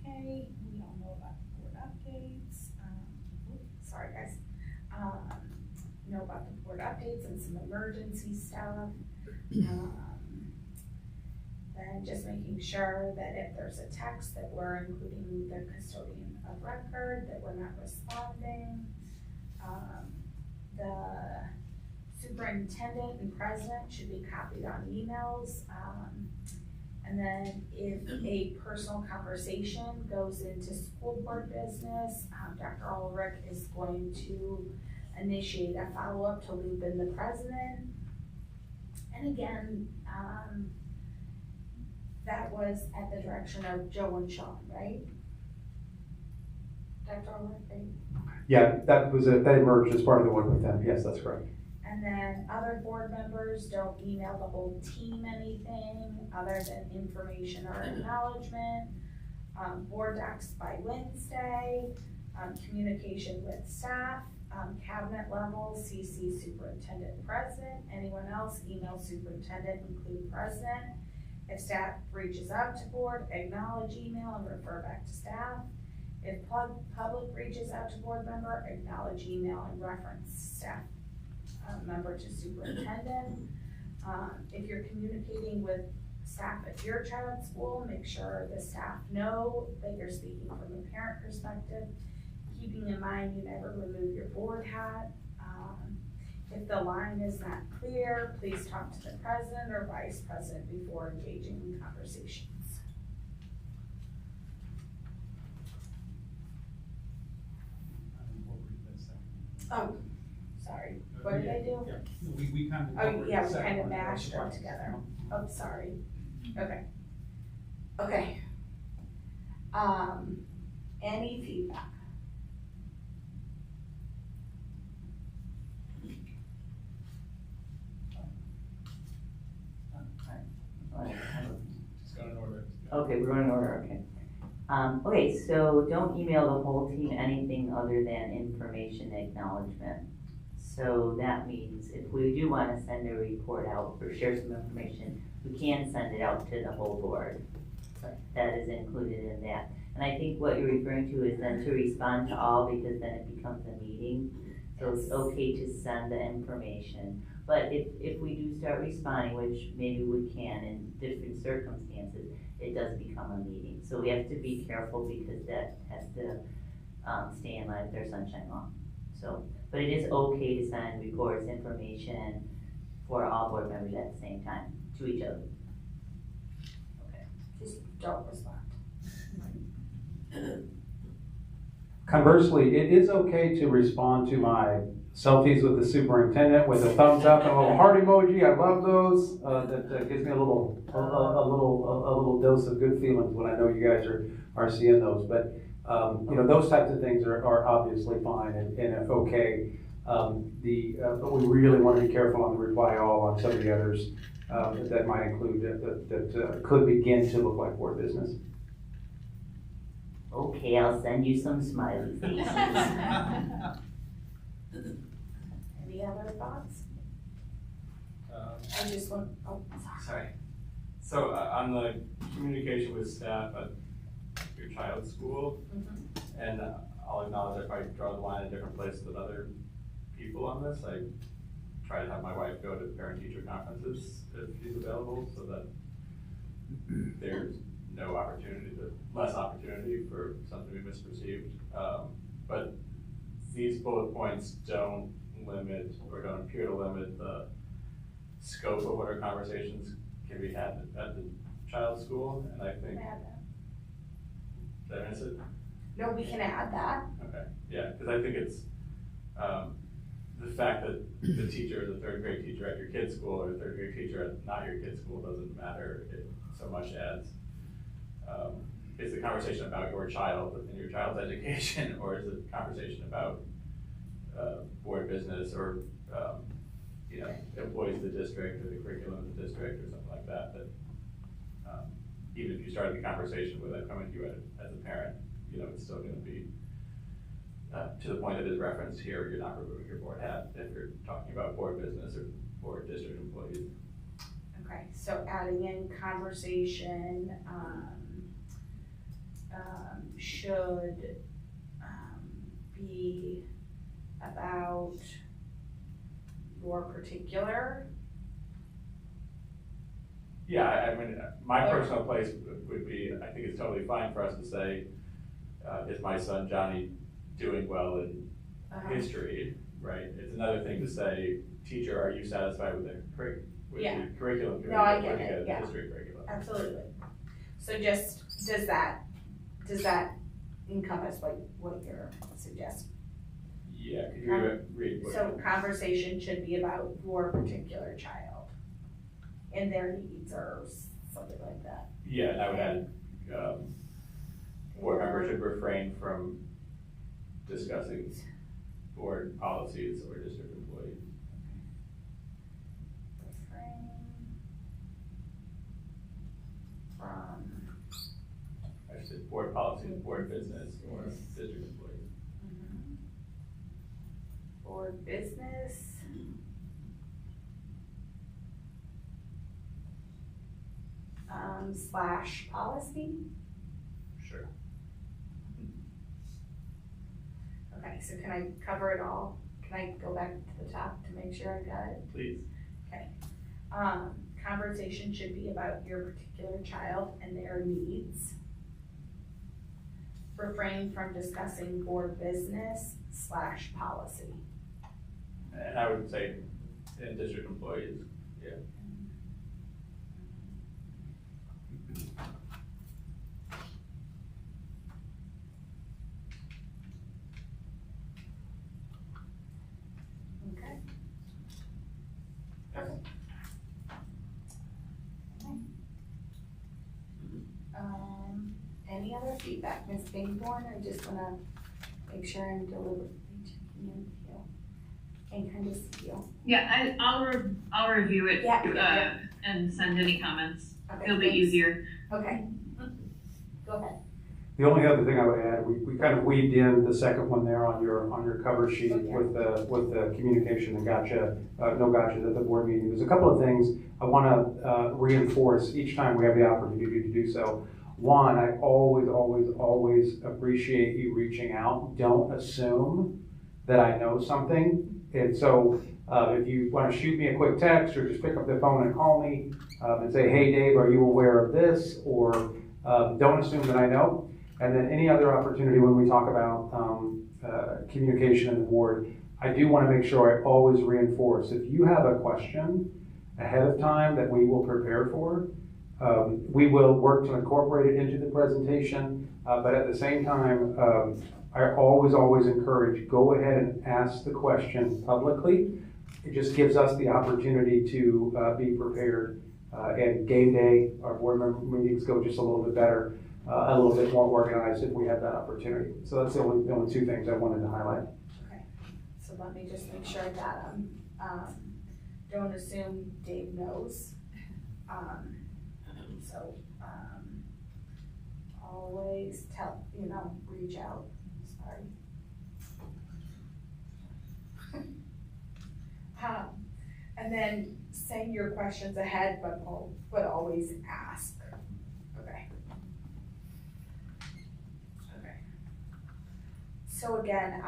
Okay, we all know about the board updates. Sorry, guys. Know about the board updates and some emergency stuff. Then And just making sure that if there's a text that we're including the custodian of record, that we're not responding. The superintendent and president should be copied on emails. And then if a personal conversation goes into school board business, Dr. Ulrich is going to initiate a follow-up to loop in the president. And again, that was at the direction of Joe and Sean, right? Dr. Ulrich, right? Yeah, that emerged as part of the work with them. Yes, that's correct. And then other board members don't email the whole team anything other than information or acknowledgement. Board docs by Wednesday, communication with staff, cabinet level, CC superintendent president. Anyone else, email superintendent, include president. If staff reaches out to board, acknowledge email and refer back to staff. If public reaches out to board member, acknowledge email and reference staff member to superintendent. If you're communicating with staff at your child's school, make sure the staff know that you're speaking from a parent perspective, keeping in mind you never remove your board hat. If the line is not clear, please talk to the president or vice president before engaging in conversations. Oh, sorry. What did I do? Yeah, we kind of. Oh, yeah, we kind of mashed them together. Oh, sorry. Okay. Okay. Any feedback? Just go in order. Okay, we're going in order, okay. Okay, so don't email the whole team anything other than information acknowledgement. So that means if we do want to send a report out or share some information, we can send it out to the whole board. That is included in that. And I think what you're referring to is then to respond to all, because then it becomes a meeting. So it's okay to send the information. But if we do start responding, which maybe we can in different circumstances, it does become a meeting. So we have to be careful because that has to stay in line with their sunshine law. So, but it is okay to send reports, information for all board members at the same time to each other. Okay, just don't respond. Conversely, it is okay to respond to my selfies with the superintendent with a thumbs up and a little heart emoji. I love those. That gives me a little dose of good feelings when I know you guys are seeing those. But you know, those types of things are obviously fine and okay. But we really want to be careful on the reply all on some of the others that might include that could begin to look like board business. Okay, I'll send you some smiley faces. Any other thoughts? I just want, oh, Sorry. So on the communication with staff at your child's school, and I'll acknowledge I probably draw the line at different places than other people on this. I try to have my wife go to parent-teacher conferences if she's available, so that there's no opportunity, less opportunity for something to be misperceived. But these bullet points don't limit or don't appear to limit the scope of what our conversations can be had at the child's school, and I think. Did I miss it? no, we can add that. Okay, yeah, because I think it's the fact that the teacher is a third grade teacher at your kid's school or a third grade teacher at not your kid's school doesn't matter so much as is the conversation about your child and your child's education, or is it a conversation about board business or you know, employees of the district or the curriculum of the district or something like that, that even if you started the conversation with it coming to you as a parent, you know, it's still going to be to the point that is referenced here, you're not removing your board hat if you're talking about board business or board district employees. Okay, so adding in conversation should be about your particular Yeah, I mean, my personal place would be, I think it's totally fine for us to say, is my son Johnny doing well in history, right? It's another thing to say, teacher, are you satisfied with the curriculum? No, I get putting it, together the yeah. history curriculum. Absolutely. So just, does that encompass what you're suggesting? Yeah, could you read what? So conversation should be about your particular child and their needs or something like that. Yeah, and I would add, board members should refrain from discussing board policies or district employees. Refrain from I should say board policies, board business, or district employees. board business. / policy. Sure. Okay, so can I cover it all? Can I go back to the top to make sure I got it? Please. Okay. Conversation should be about your particular child and their needs. Refrain from discussing board business / policy. And I would say in district employees, yeah. Okay. Perfect. Okay. Any other feedback, Ms. Bingborn? I just wanna make sure I'm deliberately checking in with you and kind of see you. Yeah, I'll review it, Yeah. and send any comments. Okay, It'll be thanks. easier. Okay. Go ahead. The only other thing I would add, we kind of weaved in the second one there on your cover sheet with the communication and no gotchas at the board meeting. There's a couple of things I want to reinforce each time we have the opportunity to do so. One, I always appreciate you reaching out. Don't assume that I know something. And so if you want to shoot me a quick text or just pick up the phone and call me and say, hey, Dave, are you aware of this? Or don't assume that I know. And then any other opportunity when we talk about communication in the board, I do want to make sure I always reinforce, if you have a question ahead of time that we will prepare for, we will work to incorporate it into the presentation, but at the same time, I always encourage, go ahead and ask the question publicly. It just gives us the opportunity to be prepared. And game day, our board member meetings go just a little bit better, a little bit more organized if we have that opportunity. So that's the only two things I wanted to highlight. Okay, so let me just make sure I got them. Don't assume Dave knows. So always reach out. Sorry. And then send your questions ahead, but always ask. Okay. Okay. So again,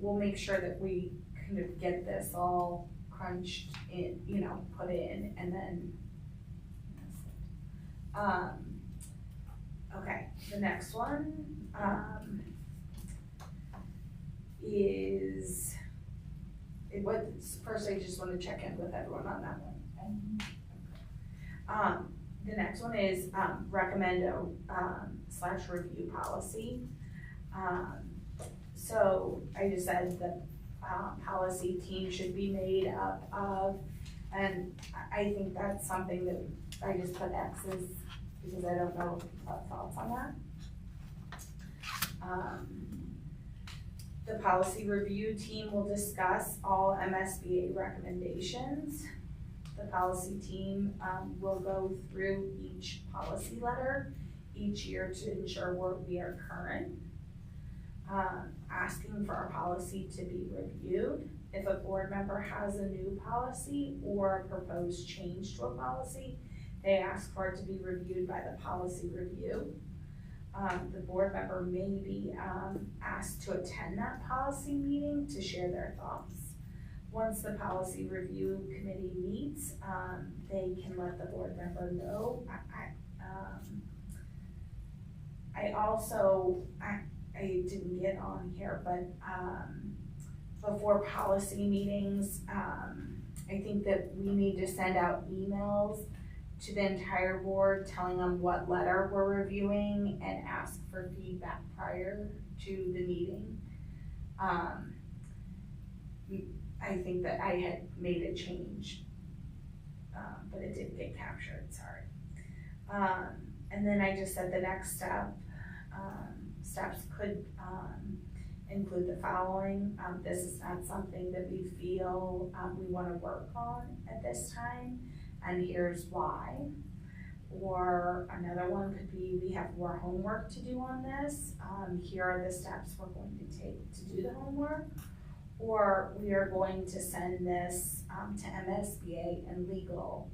we'll make sure that we kind of get this all crunched in, put in, and then. Okay, the next one is. First, I just want to check in with everyone on that one. Okay. The next one is recommend a / review policy. So I just said the policy team should be made up of, and I think that's something that I just put X's because I don't know thoughts on that. The policy review team will discuss all MSBA recommendations. The policy team will go through each policy letter each year to ensure we are current. Asking for our policy to be reviewed. If a board member has a new policy or a proposed change to a policy, they ask for it to be reviewed by the policy review. The board member may be asked to attend that policy meeting to share their thoughts. once the policy review committee meets, they can let the board member know. I also, I didn't get on here, but, before policy meetings, I think that we need to send out emails to the entire board telling them what letter we're reviewing and ask for feedback prior to the meeting. I think that I had made a change, but it didn't get captured, sorry. And then I just said the next steps could include the following. This is not something that we feel we want to work on at this time, and here's why. Or another one could be, we have more homework to do on this. Here are the steps we're going to take to do the homework. Or we are going to send this to MSBA and legal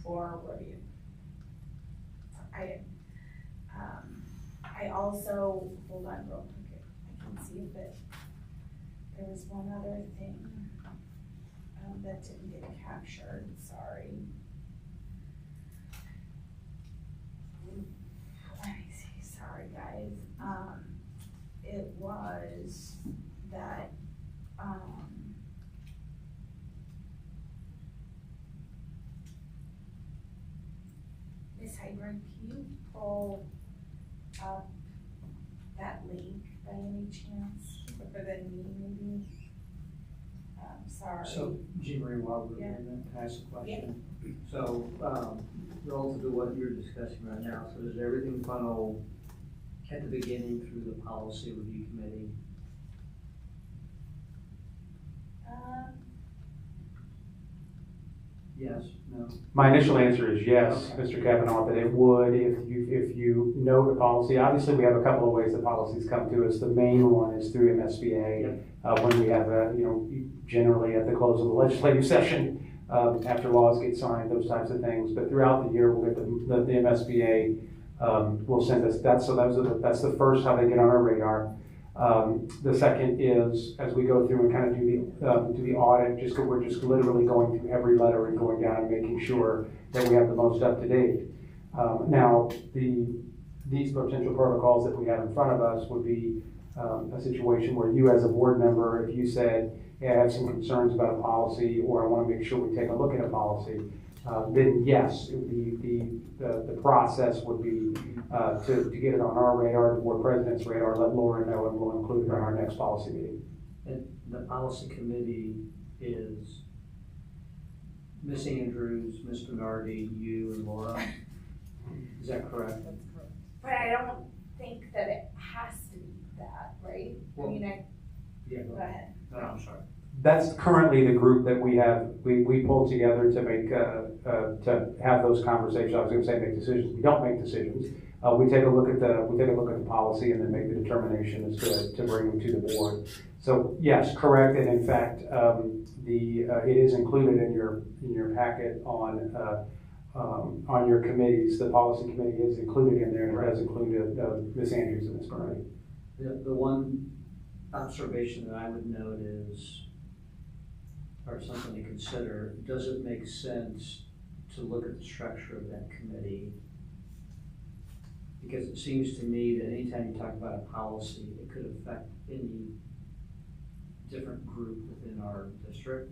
for review. I also, hold on real quick, I can see if there was one other thing that didn't get captured, sorry. Let me see, sorry guys. It was that, Ms. Hybrid, can you pull up that link by any chance, quicker than me maybe? Sorry. So, Jean Marie, while we're doing that, can I ask a question? Yeah. So, relative to what you're discussing right now, so does everything funnel at the beginning through the policy review committee? Yes, no? My initial answer is yes, Mr. Kavanaugh, that it would if you know the policy. Obviously, we have a couple of ways that policies come to us. The main one is through MSBA. Yep. When we have generally at the close of the legislative session, after laws get signed, those types of things. But throughout the year, we'll get the MSBA will send us that. So that's the first how they get on our radar. The second is, as we go through and kind of do the audit, we're just literally going through every letter and going down and making sure that we have the most up to date. Now, these potential protocols that we have in front of us would be a situation where you as a board member, if you said, hey, I have some concerns about a policy, or I want to make sure we take a look at a policy, then yes, the process would be to get it on our radar, the board president's radar, let Laura know, and we'll include it in our next policy meeting. And the policy committee is Ms. Andrews, Ms. Bernardi, you, and Laura. Is that correct? That's correct. But I don't think that it has to be that, right? Well, yeah, go ahead. No, I'm sorry. That's currently the group that we pulled together to make to have those conversations. I was going to say make decisions. We don't make decisions. We take a look at the policy and then make the determination as to bring them to the board. So yes, correct. And in fact, it is included in your packet on your committees. The policy committee is included in there, and it does include Ms. Andrews and Ms. Bernardi. The one observation that I would note is, or something to consider, does it make sense to look at the structure of that committee? Because it seems to me that anytime you talk about a policy, it could affect any different group within our district.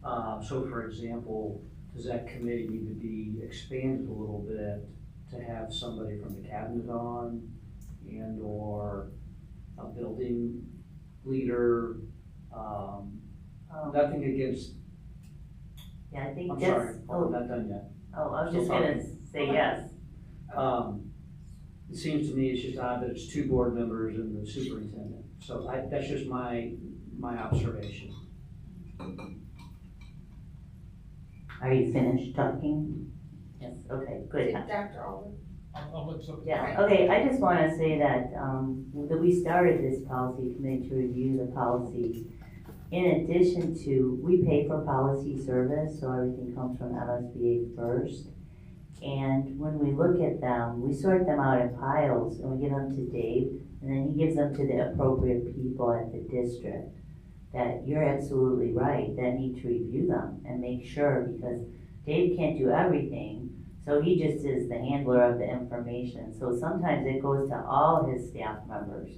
So for example, does that committee need to be expanded a little bit to have somebody from the cabinet on, and or a building leader? Nothing against. Yeah, I think I'm that's. sorry, I'm not done yet. Oh, I was just gonna say yes. It seems to me it's just odd that it's 2 board members and the superintendent. So that's just my observation. Are you finished talking? Yes, okay, good. Dr. Oliver. I'll let somebody. Yeah, okay, I just want to say that we started this policy committee to review the policy. In addition to, we pay for policy service, so everything comes from MSBA first. And when we look at them, we sort them out in piles and we give them to Dave, and then he gives them to the appropriate people at the district. that you're absolutely right, that need to review them and make sure, because Dave can't do everything, so he just is the handler of the information. So sometimes it goes to all his staff members.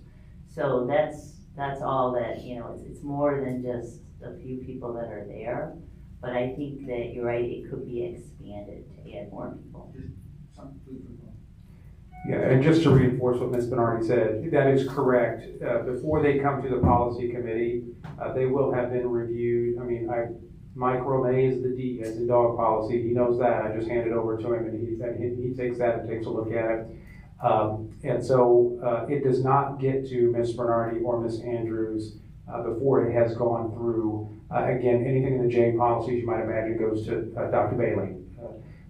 So that's all that, you know, it's more than just a few people that are there. But I think that you're right, it could be expanded to add more people. Some food for thought. Yeah, and just to reinforce what Ms. Bernardi said, that is correct. Before they come to the policy committee, they will have been reviewed. I mean, Mike Romay is the D, as in dog policy. He knows that. I just hand it over to him, and he takes that and takes a look at it. And so it does not get to Ms. Bernardi or Ms. Andrews before it has gone through. Again, anything in the J policies you might imagine goes to Dr. Bailey.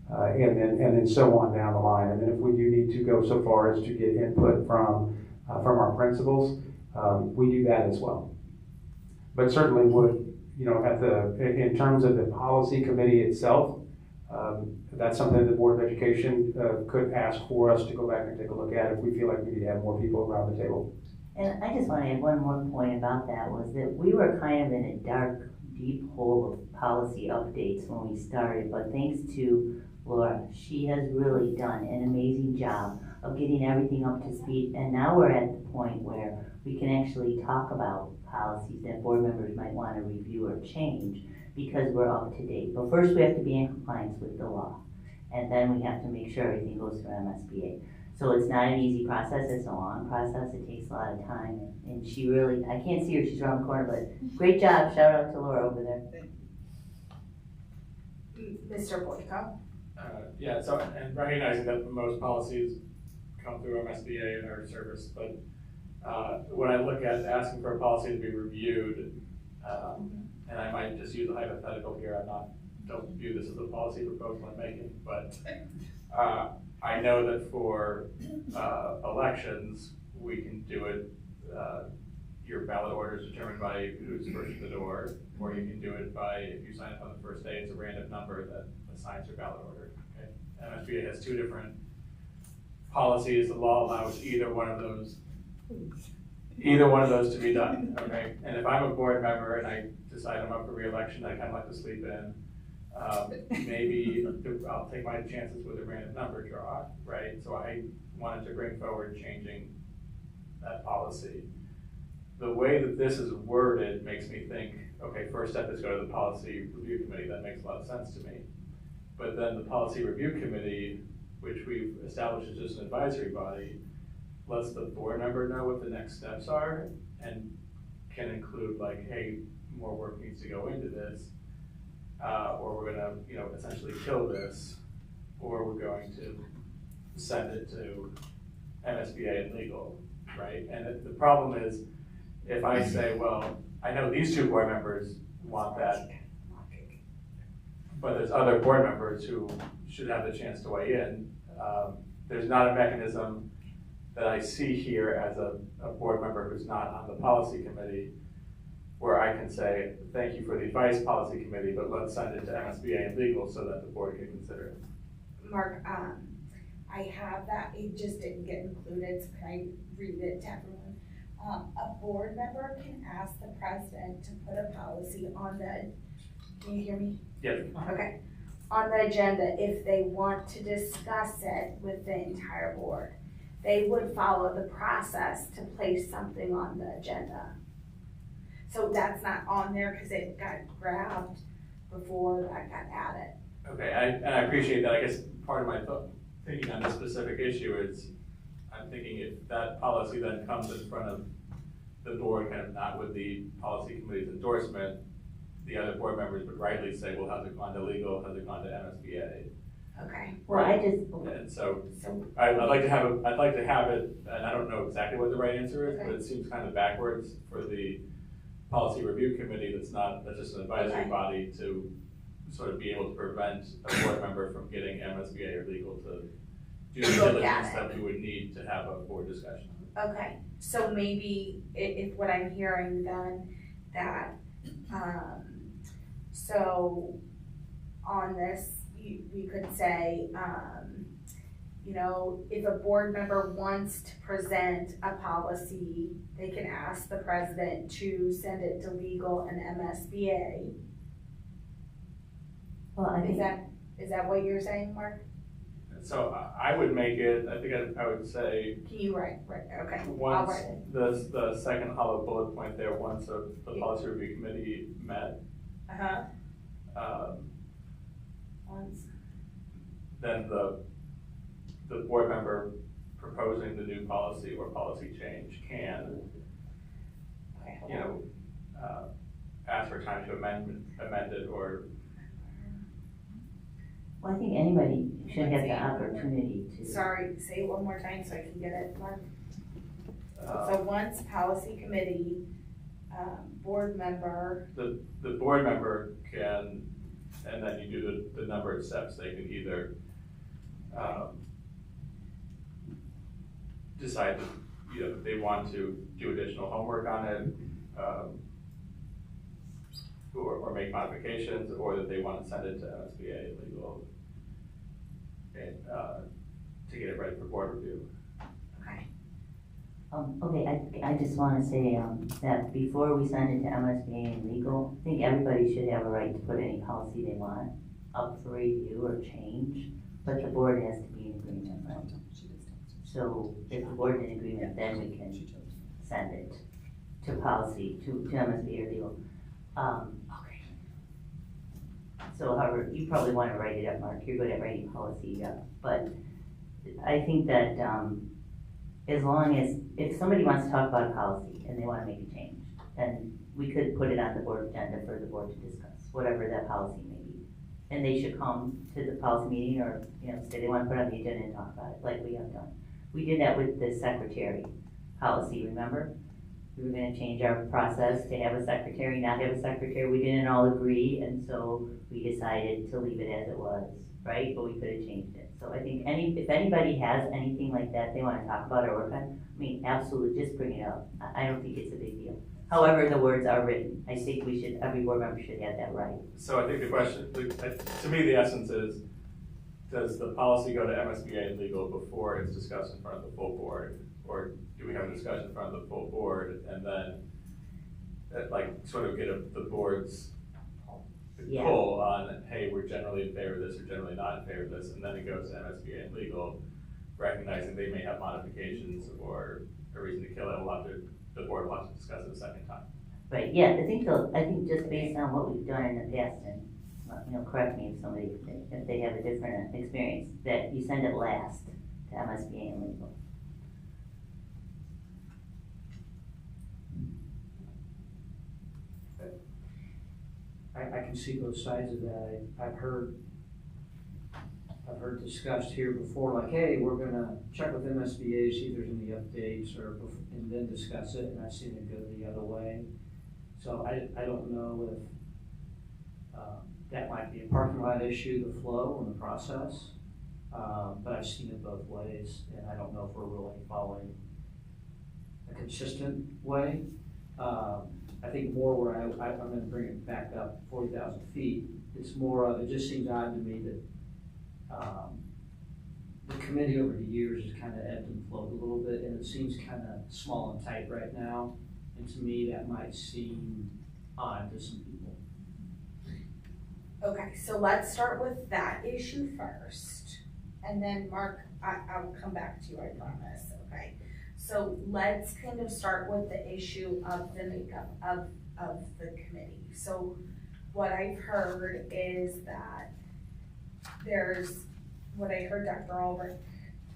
And then so on down the line. And then if we do need to go so far as to get input from our principals, we do that as well. But certainly would, you know, in terms of the policy committee itself, that's something the Board of Education could ask for us to go back and take a look at if we feel like we need to have more people around the table. And I just want to add one more point about that, was that we were kind of in a dark, deep hole of policy updates when we started, but thanks to Laura, she has really done an amazing job of getting everything up to speed, and now we're at the point where we can actually talk about policies that board members might want to review or change because we're up to date. But first we have to be in compliance with the law, and then we have to make sure everything goes through MSBA. So it's not an easy process, it's a long process, it takes a lot of time, and she really, I can't see her, she's around the corner, but great job, shout out to Laura over there. Mr. Boyko? Yeah, so, and recognizing that most policies come through MSBA in our service, but when I look at asking for a policy to be reviewed, and I might just use a hypothetical here, don't view this as a policy proposal I'm making, but I know that for elections, we can do it, your ballot order is determined by who's first at the door, or you can do it by, if you sign up on the first day, it's a random number that assigns your ballot order. Okay? MSBA has two different policies. The law allows either one of those to be done. Okay, and if I'm a board member and I decide I'm up for re-election, I kind of like to sleep in. Maybe I'll take my chances with a random number draw, right? So I wanted to bring forward changing that policy. The way that this is worded makes me think, okay, first step is go to the policy review committee. That makes a lot of sense to me. But then the policy review committee, which we've established as just an advisory body, lets the board member know what the next steps are and can include like, hey, more work needs to go into this, or we're gonna, you know, essentially kill this, or we're going to send it to MSBA and legal, right? And the problem is, if I say, well, I know these two board members want that, but there's other board members who should have the chance to weigh in. There's not a mechanism that I see here as a board member who's not on the policy committee where I can say, thank you for the advice policy committee, but let's send it to MSBA and legal so that the board can consider it. Mark, I have that, it just didn't get included, so can I read it to everyone? A board member can ask the president to put a policy on the, can you hear me? Yes. Okay, on the agenda if they want to discuss it with the entire board. They would follow the process to place something on the agenda. So that's not on there because it got grabbed before that got added. Okay, and I appreciate that. I guess part of my thinking on this specific issue is, I'm thinking if that policy then comes in front of the board, kind of not with the policy committee's endorsement, the other board members would rightly say, well, has it gone to legal, has it gone to MSBA? Okay. Well, right. and so I'd like to have it, and I don't know exactly what the right answer is, but it seems kind of backwards for the policy review committee that's just an advisory body to sort of be able to prevent a board member from getting MSBA or legal to do the diligence that we would need to have a board discussion. Okay, so maybe if what I'm hearing then that, so on this, we could say, you know, if a board member wants to present a policy, they can ask the president to send it to legal and MSBA. Well, I think. Is that what you're saying, Mark? So I would make it, I think I would say. Can you write, okay, I'll Once write it. the second hollow bullet point there, once the policy review committee met, Once. then the board member proposing the new policy or policy change can, Okay, hold you on. know, ask for time to amend it or. Well, I think anybody should have the opportunity to. Sorry, say it one more time so I can get it, Mark. So once policy committee, board member. The board member can, and then you do the number of steps, they can either, decide that, you know, they want to do additional homework on it, or make modifications, or that they want to send it to MSBA legal and, to get it ready for board review. Okay. Okay, I just wanna say, that before we send it to MSBA and legal, I think everybody should have a right to put any policy they want up for review or change, but the board has to be in agreement, right? So if the board is in agreement, then we can send it to policy, to MSBA or legal. Okay. So however, you probably wanna write it up, Mark, you're good at writing policy up, but I think that, as long as, if somebody wants to talk about a policy and they wanna make a change, then we could put it on the board agenda for the board to discuss, whatever that policy may be. And they should come to the policy meeting or, you know, say they wanna put it on the agenda and talk about it, like we have done. We did that with the secretary policy, remember? We were gonna change our process to have a secretary, not have a secretary, we didn't all agree, and so we decided to leave it as it was, right? But we could have changed it. So I think if anybody has anything like that they wanna talk about or work on, I mean, absolutely, just bring it up. I don't think it's a big deal. However, the words are written, I think every board member should have that right. So I think the question, to me, the essence is, does the policy go to MSBA and legal before it's discussed in front of the full board? Or do we have a discussion in front of the full board and then, like, sort of get the board's pull on, hey, we're generally in favor of this or generally not in favor of this, and then it goes to MSBA and legal, recognizing they may have modifications or a reason to kill it, the board will have to discuss it a second time. Right, yeah, I think just based on what we've done in the past, and, you know, correct me if they have a different experience, that you send it last to MSBA and legal. I can see both sides of that. I've heard discussed here before, like, hey, we're gonna check with MSBA, see if there's any updates, and then discuss it, and I've seen it go the other way. So I don't know if that might be a parking lot issue, the flow and the process, but I've seen it both ways, and I don't know if we're really following a consistent way. I think more where I'm gonna bring it back up 40,000 feet, it's more of, it just seems odd to me that the committee over the years has kind of ebbed and flowed a little bit, and it seems kind of small and tight right now, and to me that might seem odd to some people. Okay, so let's start with that issue first, and then Mark, I will come back to you, I promise, okay? So let's kind of start with the issue of the makeup of the committee. So what I've heard is that what I heard Dr. Albrecht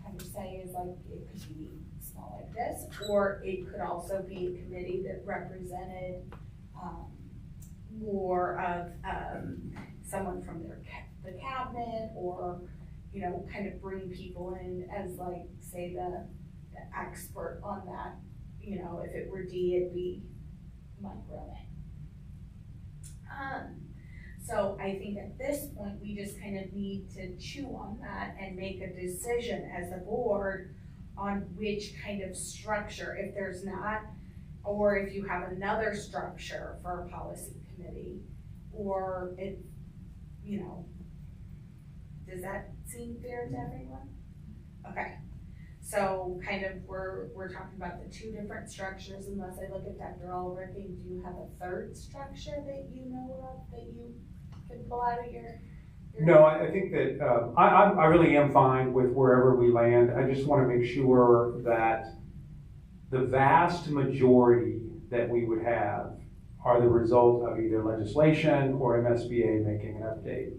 kind of say is like, it could be small like this, or it could also be a committee that represented more of someone from the cabinet, or, you know, kind of bring people in as, like, say the expert on that. You know, if it were D, it'd be Mike Roman. So I think at this point, we just kind of need to chew on that and make a decision as a board on which kind of structure, if there's not, or if you have another structure for a policy committee, or if, you know, does that seem fair to everyone? Okay, so kind of we're talking about the two different structures, unless I look at Dr. Ulrich, do you have a third structure that you know of that you can pull out of your? No, I think that, I really am fine with wherever we land. I just want to make sure that the vast majority that we would have are the result of either legislation or MSBA making an update.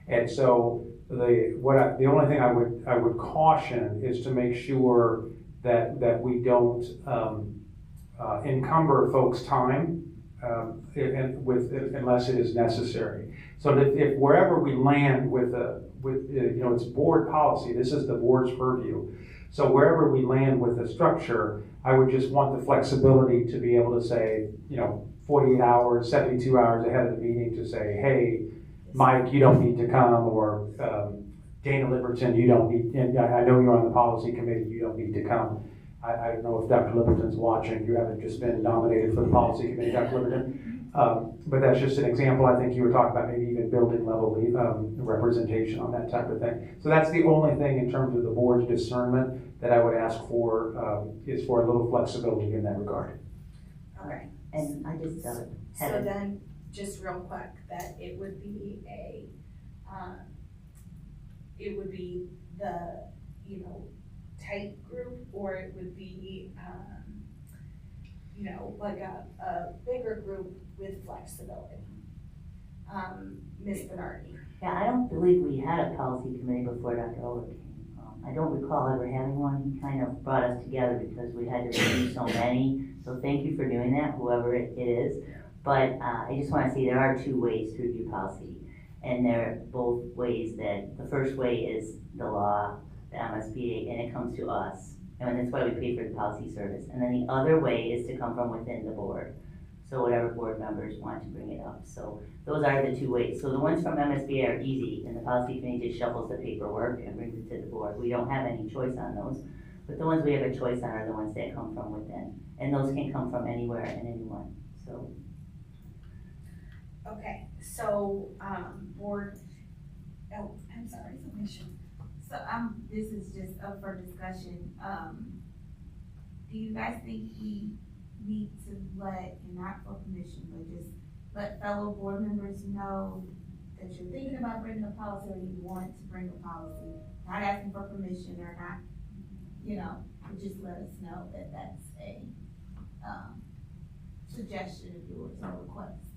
And so the only thing I would caution is to make sure that we don't encumber folks' time unless it is necessary. So that if wherever we land with it's board policy, this is the board's purview. So wherever we land with the structure, I would just want the flexibility to be able to say, 48 hours, 72 hours ahead of the meeting to say, hey, Mike, you don't need to come, or Dana Liberton, you don't need, and I know you're on the policy committee, you don't need to come. I don't know if Dr. Liberton's watching, you haven't just been nominated for the policy committee, Dr. Liberton. But that's just an example. I think you were talking about maybe even building level representation on that type of thing. So that's the only thing in terms of the board's discernment that I would ask for, is for a little flexibility in that regard. Okay. And I just So then, just real quick, that it would be the, tight group, or it would be, like a bigger group with flexibility. Ms. Bernardi. Yeah, I don't believe we had a policy committee before Dr. Ulrich came. I don't recall ever having one. He kind of brought us together because we had to review so many. So thank you for doing that, whoever it is. But I just want to say there are two ways to review policy. And they're both ways that, the first way is the law, the MSBA, and it comes to us. And that's why we pay for the policy service. And then the other way is to come from within the board. So whatever board members want to bring it up. So those are the two ways. So the ones from MSBA are easy, and the policy committee just shuffles the paperwork and brings it to the board. We don't have any choice on those. But the ones we have a choice on are the ones that come from within. And those can come from anywhere and anyone, so. Okay, so, board, I'm sorry, submission. So, this is just up for discussion. Do you guys think we need to let, and not for permission, but just let fellow board members know that you're thinking about bringing a policy, or you want to bring a policy? Not asking for permission or not, but just let us know that that's a, suggestion of yours or request.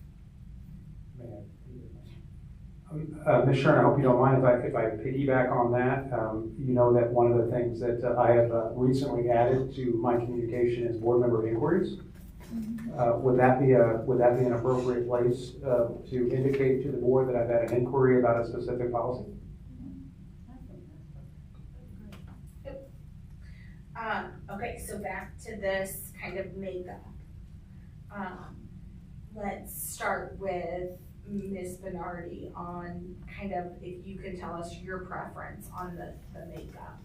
Ms. Shern, I hope you don't mind if I piggyback on that. You know that one of the things that I have recently added to my communication is board member inquiries. Would that be an appropriate place to indicate to the board that I've had an inquiry about a specific policy? Okay, so back to this kind of makeup. Let's start with Ms. Bernardi on kind of, if you can tell us your preference on the makeup.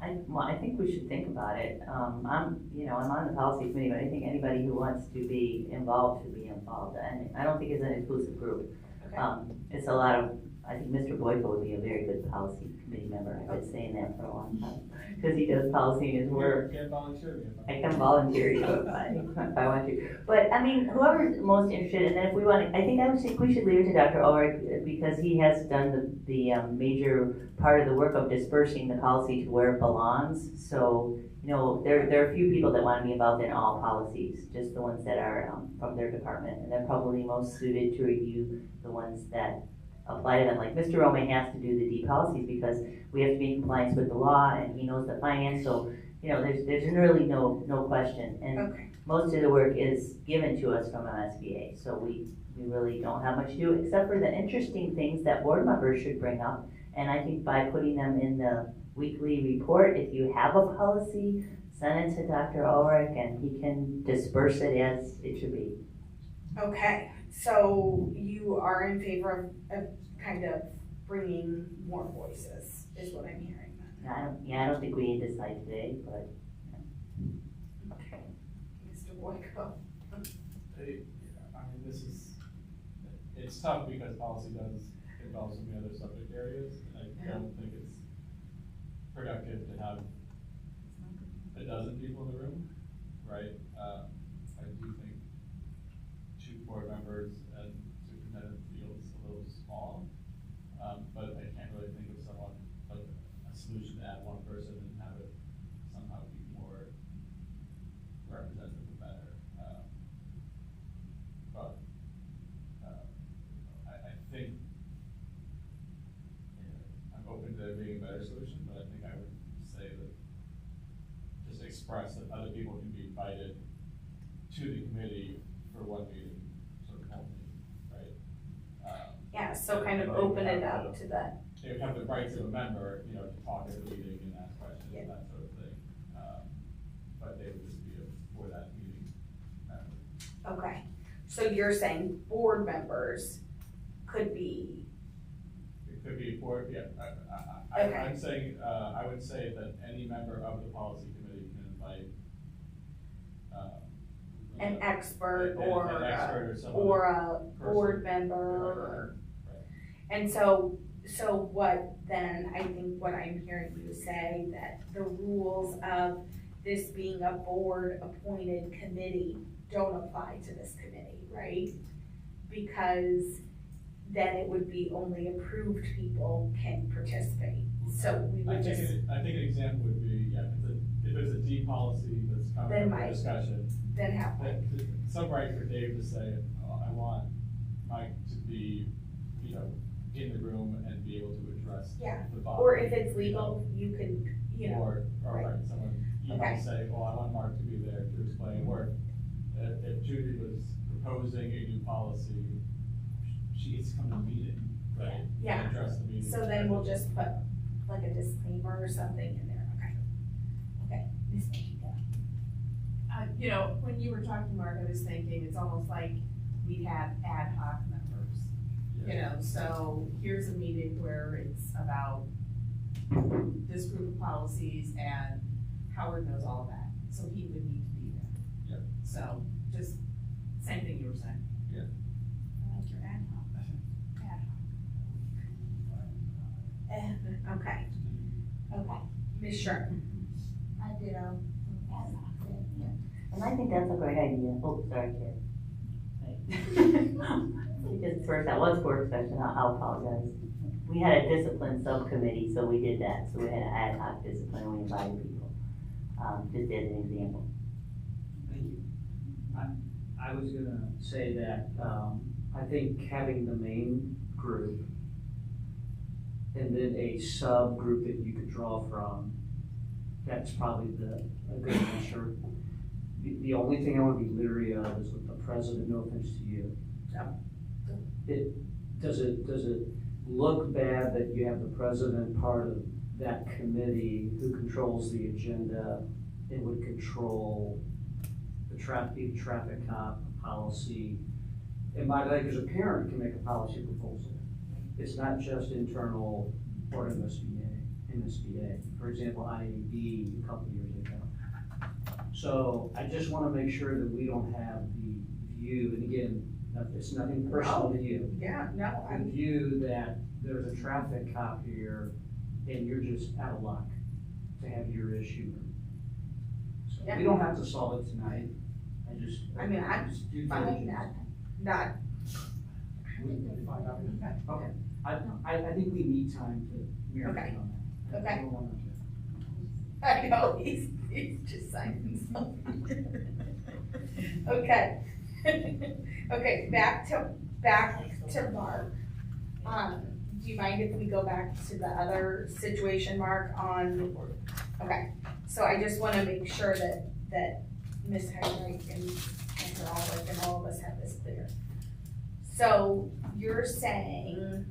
I think we should think about it. I'm on the policy committee, but I think anybody who wants to be involved should be involved. And I don't think it's an exclusive group. Okay. It's a lot of, I think Mr. Boyko would be a very good policy committee member. I've been saying that for a long time. Because he does policy in his work. You can volunteer. I can volunteer you if I want to. But I mean, whoever's most interested, and then if we want, I think we should leave it to Dr. Ulrich because he has done the major part of the work of dispersing the policy to where it belongs. So, there are a few people that want to be involved in all policies, just the ones that are from their department. And they're probably most suited to review the ones that apply to them. Like Mr. Rome has to do the D policies because we have to be in compliance with the law and he knows the finance. So, there's really no question. And most of the work is given to us from MSBA. So we really don't have much to do except for the interesting things that board members should bring up. And I think by putting them in the weekly report, if you have a policy, send it to Dr. Ulrich and he can disperse it as it should be. Okay, so you are in favor of kind of bringing more voices, is what I'm hearing then. I don't think we need to decide today, but. Okay, Mr. Boyko. It's tough because policy does involves so many other subject areas, and I don't think it's productive to have a dozen people in the room, right? I do think 2 board members and superintendent feels a little small, but I can't really think of a solution to add 1 person and have it somehow be more representative or better. But I think I'm open to there being a better solution, but I think I would say that just express that other people can be invited to the committee for 1 meeting, sort of only, right? Yeah, so kind of open it up to the, They would have the rights of a member, to talk at the meeting and ask questions Yeah. and that sort of thing. But they would just be for that meeting member. okay. So you're saying board members could be, It could be board, yeah, Okay. I'm saying, I would say that any member of the policy committee can invite, an expert an or, expert or someone. or a board person. member or, Right. and so what then, I think what I'm hearing you say, that the rules of this being a board appointed committee don't apply to this committee, right? Because then it would be only approved people can participate, so we would just. I think an example would be, yeah, if it's a D policy that's coming Then up for Mike. discussion. Then have Mike. Some right for Dave to say, oh, I want Mike to be, in the room and be able to address Yeah. the body. Or if it's legal, you can, Or, right. right, someone, you Okay. might say, oh, I want Mark to be there to explain, or if Judy was proposing a new policy, she gets to come to the meeting, right? Yeah. And address the meeting. So then we'll just put like a disclaimer or something in there, okay? Okay, Ms. Makita. When you were talking, Mark, I was thinking, it's almost like we have ad hoc members. So here's a meeting where it's about this group of policies, and Howard knows all of that, so he would need to be there. Yep. So, just, same thing you were saying. Yeah. I like your ad hoc. Okay, okay, Ms. Sharp. I did, ad hoc, yeah. And I think that's a great idea. Oh, sorry, Karen. Just first, that was work session, I'll apologize. We had a discipline subcommittee, so we did that. So we had an ad hoc discipline, and we invited people, just as an example. Thank you. I was gonna say that, I think having the main group and then a subgroup that you could draw from, that's probably a good answer. The only thing I want to be leery of is with the president, no offense to you. Does it look bad that you have the president part of that committee who controls the agenda and would control the traffic cop policy? And by the way, because a parent can make a policy proposal. It's not just internal or MSBA. For example, IAB a couple of years ago. So I just want to make sure that we don't have the view, and again, it's nothing personal to you. Yeah, no, The view that there's a traffic cop here and you're just out of luck to have your issue. So Yeah. we don't have to solve it tonight. I'm just do fine, diligence. not, Okay, I think we need time to marinate Okay. on that. Okay. I don't wanna- I know, he's just signing something. Okay. Okay, back to Mark. Do you mind if we go back to the other situation, Mark, on, okay. So I just wanna make sure that Ms. Heinrich and all of us have this clear. So you're saying,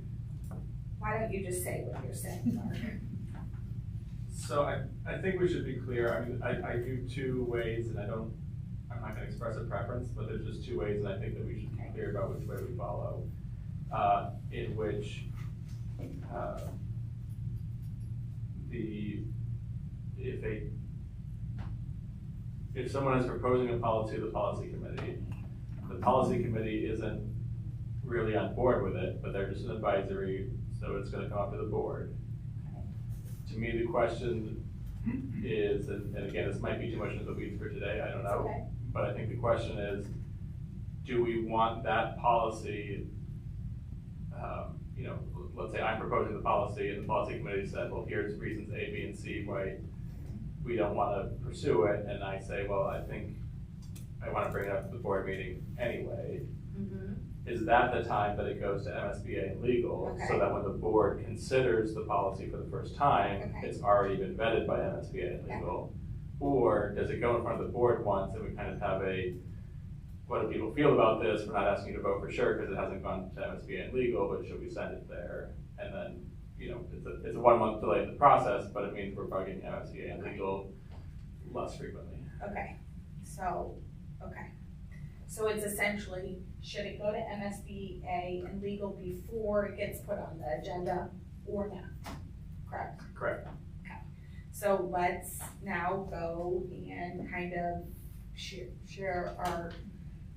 why don't you just say what you're saying, Mark? So I think we should be clear. I mean, I do 2 ways, and I'm not gonna express a preference, but there's just 2 ways, and I think that we should be clear about which way we follow. In which, if someone is proposing a policy to the policy committee isn't really on board with it, but they're just an advisory, so it's gonna come up to the board. To me, the question is, and again, this might be too much into the weeds for today, I don't know. Okay. But I think the question is, do we want that policy, let's say I'm proposing the policy and the policy committee said, well, here's reasons A, B, and C why we don't wanna pursue it, and I say, well, I think I wanna bring it up to the board meeting anyway. Is that the time that it goes to MSBA and legal, so that when the board considers the policy for the first time, it's already been vetted by MSBA and legal? Or does it go in front of the board once and we kind of have a, what do people feel about this? We're not asking you to vote for sure because it hasn't gone to MSBA and legal, but should we send it there? And then, it's a 1 month delay in the process, but it means we're bugging MSBA and legal less frequently. So it's essentially, should it go to MSBA and legal before it gets put on the agenda or not? Correct? Correct. So let's now go and kind of share our,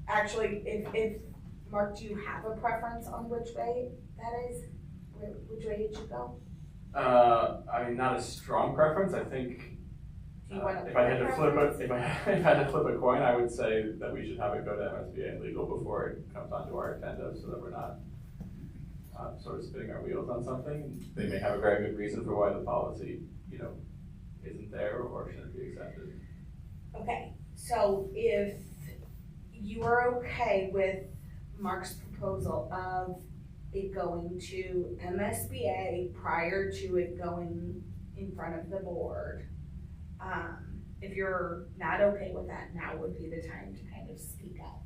actually, if, Mark, do you have a preference on which way that is? Which way it should go? I mean, not a strong preference, I think. If I had to flip a coin, I would say that we should have it go to MSBA and legal before it comes onto our agenda, so that we're not sort of spinning our wheels on something. They may have a very good reason for why the policy, isn't there or shouldn't be accepted. Okay, so if you are okay with Mark's proposal of it going to MSBA prior to it going in front of the board, if you're not okay with that, now would be the time to kind of speak up.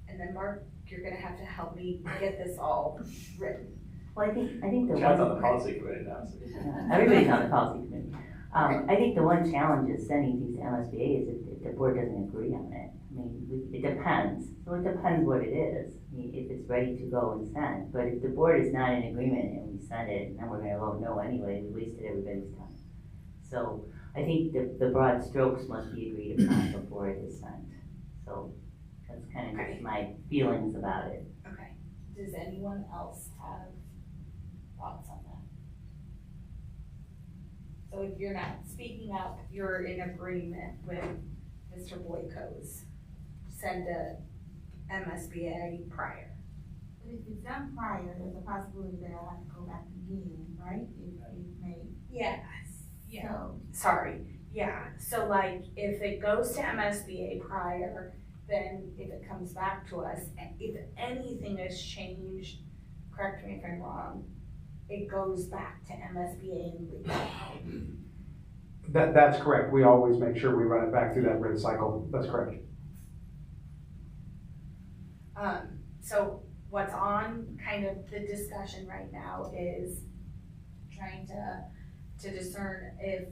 And then Mark, you're gonna have to help me get this all written. Well, I think the Chad's one. on the policy committee now, so. Everybody's on the policy committee. I think the one challenge is sending these to MSBA is if the board doesn't agree on it. I mean, it depends. So it depends what it is. I mean, if it's ready to go and send. But if the board is not in agreement and we send it, and then we're gonna vote no anyway, we wasted everybody's time. So I think the broad strokes must be agreed upon before it is sent. So that's kind of just my feelings about it. Okay. Does anyone else have thoughts on that? So if you're not speaking up, you're in agreement with Mr. Boyko's send to MSBA prior. But if it's done prior, there's a possibility that I'll have to go back again, right? If it may. Yes. Yeah. So, Sorry. Yeah. So like if it goes to MSBA prior, then if it comes back to us, if anything has changed, correct me if I'm wrong, it goes back to MSBA and legal. That's correct. We always make sure we run it back through that written cycle. That's correct. So what's on kind of the discussion right now is trying to discern if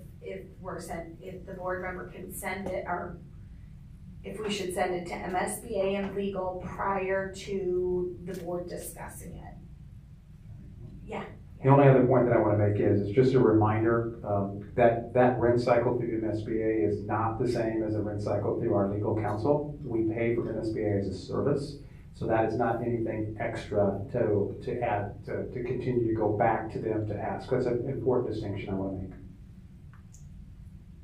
the board member can send it, or if we should send it to MSBA and legal prior to the board discussing it. Yeah. The only other point that I want to make is just a reminder that rent cycle through MSBA is not the same as a rent cycle through our legal counsel. We pay for MSBA as a service, so that is not anything extra to add to continue to go back to them to ask. That's an important distinction I want to make.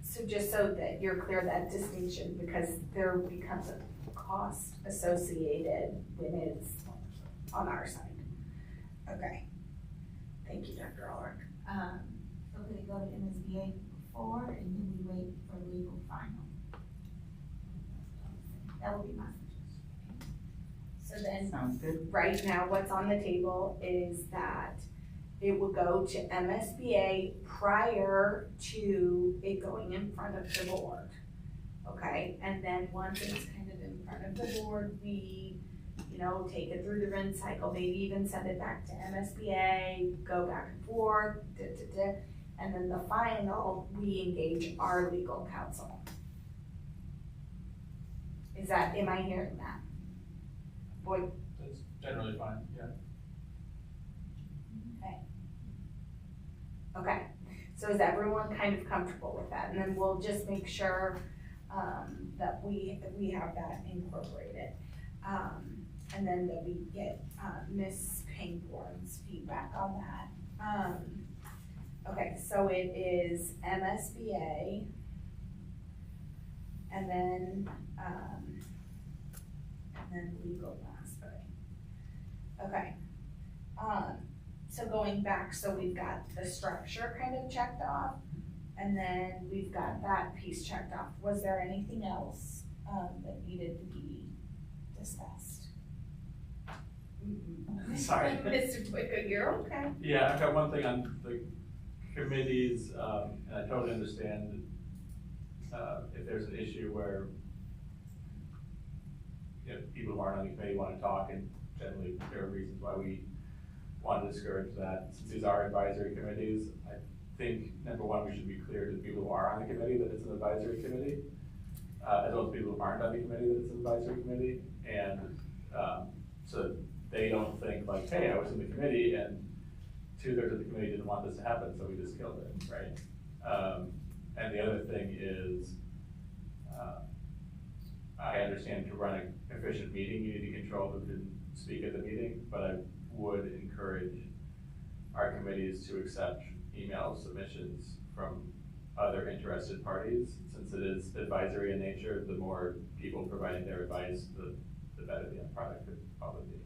So just so that you're clear, that distinction, because there becomes a cost associated when it's on our side. Okay. Thank you, Dr. Ulrich. so could it go to MSBA before and then we wait for legal final? That would be my suggestion. So then, Sounds good. right now, what's on the table is that it will go to MSBA prior to it going in front of the board. Okay, and then once it's kind of in front of the board, we, take it through the rent cycle, maybe even send it back to MSBA, go back and forth, and then the final, we engage our legal counsel. Am I hearing that? Boy, That's generally fine, yeah. okay, so is everyone kind of comfortable with that? And then we'll just make sure that we have that incorporated. And then that we get, Ms. Pangborn's feedback on that. Okay, so it is MSBA, and then legal last, but, okay. So going back, so we've got the structure kind of checked off, and then we've got that piece checked off. Was there anything else, that needed to be discussed? Sorry. Mr. Boyko, you're okay. Yeah, I've got one thing on the committees, and I totally understand, if there's an issue where, you know, people who aren't on the committee want to talk, and generally there are reasons why we want to discourage that. Since these are advisory committees, I think, number one, we should be clear to people who are on the committee that it's an advisory committee, as well as people who aren't on the committee that it's an advisory committee, and so they don't think like, hey, I was in the committee and 2/3 of the committee didn't want this to happen, so we just killed it, right? And the other thing is, I understand to run an efficient meeting, you need to control who can speak at the meeting, but I would encourage our committees to accept email submissions from other interested parties. Since it is advisory in nature, the more people providing their advice, the better the end product could probably be.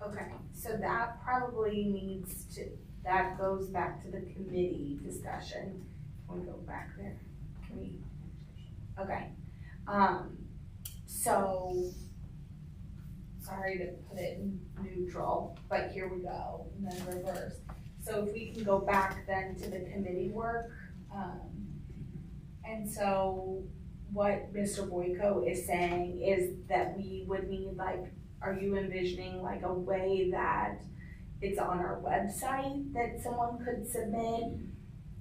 Okay, so that probably needs to, that goes back to the committee discussion. Can we go back there? Can we? Okay, so, sorry to put it in neutral, but here we go, and then reverse. So if we can go back then to the committee work, and so what Mr. Boyko is saying is that we would need, like, are you envisioning like a way that it's on our website that someone could submit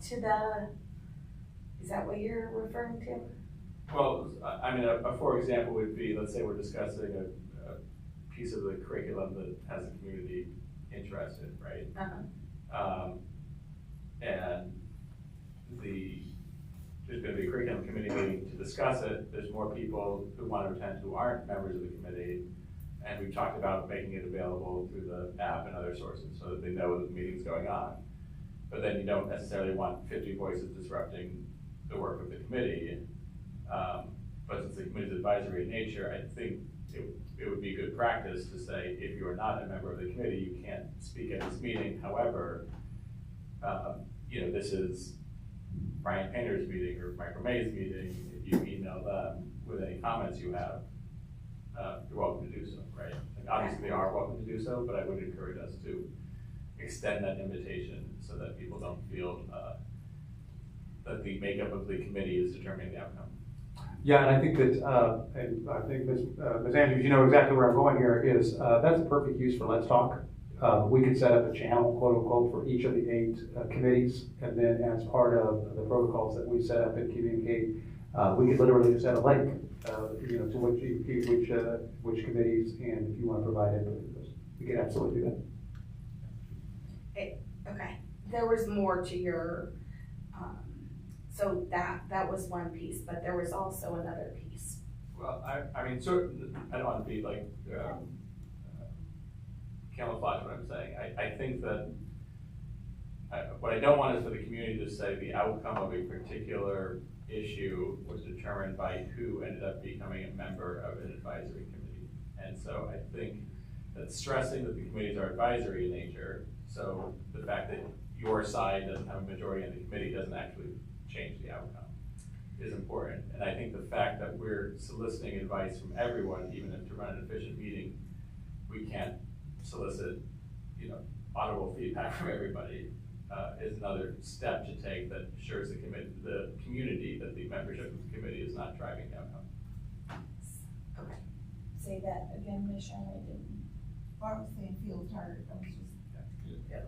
to the, is that what you're referring to? Well, I mean, a for example would be, let's say we're discussing a piece of the curriculum that has a community interested, right? And there's gonna be a curriculum committee meeting to discuss it. There's more people who want to attend who aren't members of the committee. And we've talked about making it available through the app and other sources so that they know that the meeting's going on. But then you don't necessarily want 50 voices disrupting the work of the committee. But since the committee's advisory in nature, I think it would be good practice to say, if you are not a member of the committee, you can't speak at this meeting. However, you know, this is Brian Painter's meeting or Michael May's meeting. If you email them with any comments you have, you're welcome to do so, right? Like obviously they are welcome to do so, but I would encourage us to extend that invitation so that people don't feel that the makeup of the committee is determining the outcome. Yeah, and I think that, and I think Ms. Andrews, you know exactly where I'm going here, is that's a perfect use for Let's Talk. We could set up a channel, quote unquote, for each of the 8 committees, and then as part of the protocols that we set up and communicate, we could literally just add a link, you know, to which committees, and if you want to provide input, we could absolutely do that. Okay, there was more to your, so that was one piece, but there was also another piece. Well, I mean, so I don't want to be like camouflage what I'm saying. I think that what I don't want is for the community to say the outcome of a particular issue was determined by who ended up becoming a member of an advisory committee. And so I think that stressing that the committees are advisory in nature, so the fact that your side doesn't have a majority on the committee doesn't actually change the outcome, is important. And I think the fact that we're soliciting advice from everyone, even if to run an efficient meeting, we can't solicit, you know, audible feedback from everybody, is another step to take that assures the community that the membership of the committee is not driving the outcome. Okay, say that again, Michelle, I didn't. Or I was saying feels hurt, I was just. Yeah.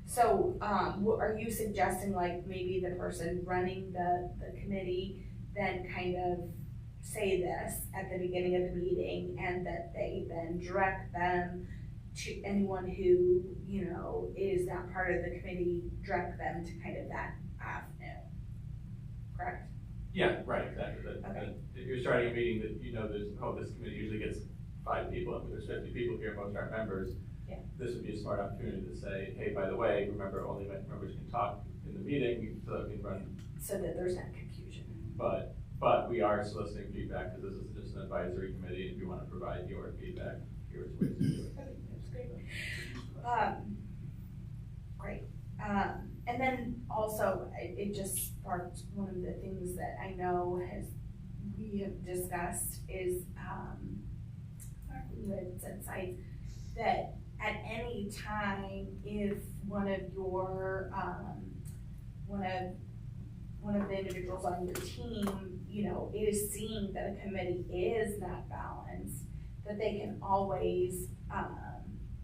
So, are you suggesting like maybe the person running the committee then kind of say this at the beginning of the meeting, and that they then direct them to anyone who, you know, is not part of the committee, direct them to kind of that avenue, correct? Yeah, right, exactly. Okay. If you're starting a meeting that you know this committee usually gets 5 people, and there's 50 people here, most aren't members. Yeah. This would be a smart opportunity to say, hey, by the way, remember only members can talk in the meeting, so that we can run. So that there's not confusion. But we are soliciting feedback, because this is just an advisory committee, and if you want to provide your feedback, here's ways to do it. Okay, that's great. Great. And then also, it just sparked one of the things that I know we have discussed is, you had said, Sites, that at any time, if one of your, one of the individuals on your team, you know, is seeing that a committee is not balanced, that they can always,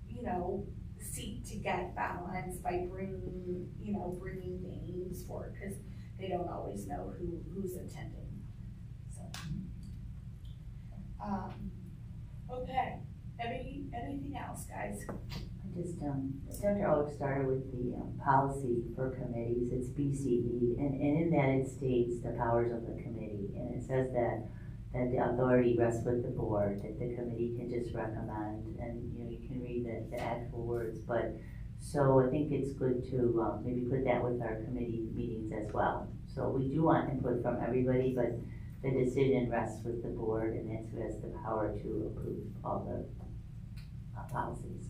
you know, seek to get balance by bringing names forward, because they don't always know who's attending. So, okay. Anything else, guys? Dr. Ulrich started with the policy for committees. It's BCE, and in that it states the powers of the committee, and it says that the authority rests with the board, that the committee can just recommend, and you know, you can read the actual words. But so I think it's good to maybe put that with our committee meetings as well. So we do want input from everybody, but the decision rests with the board, and that's who has the power to approve all the policies.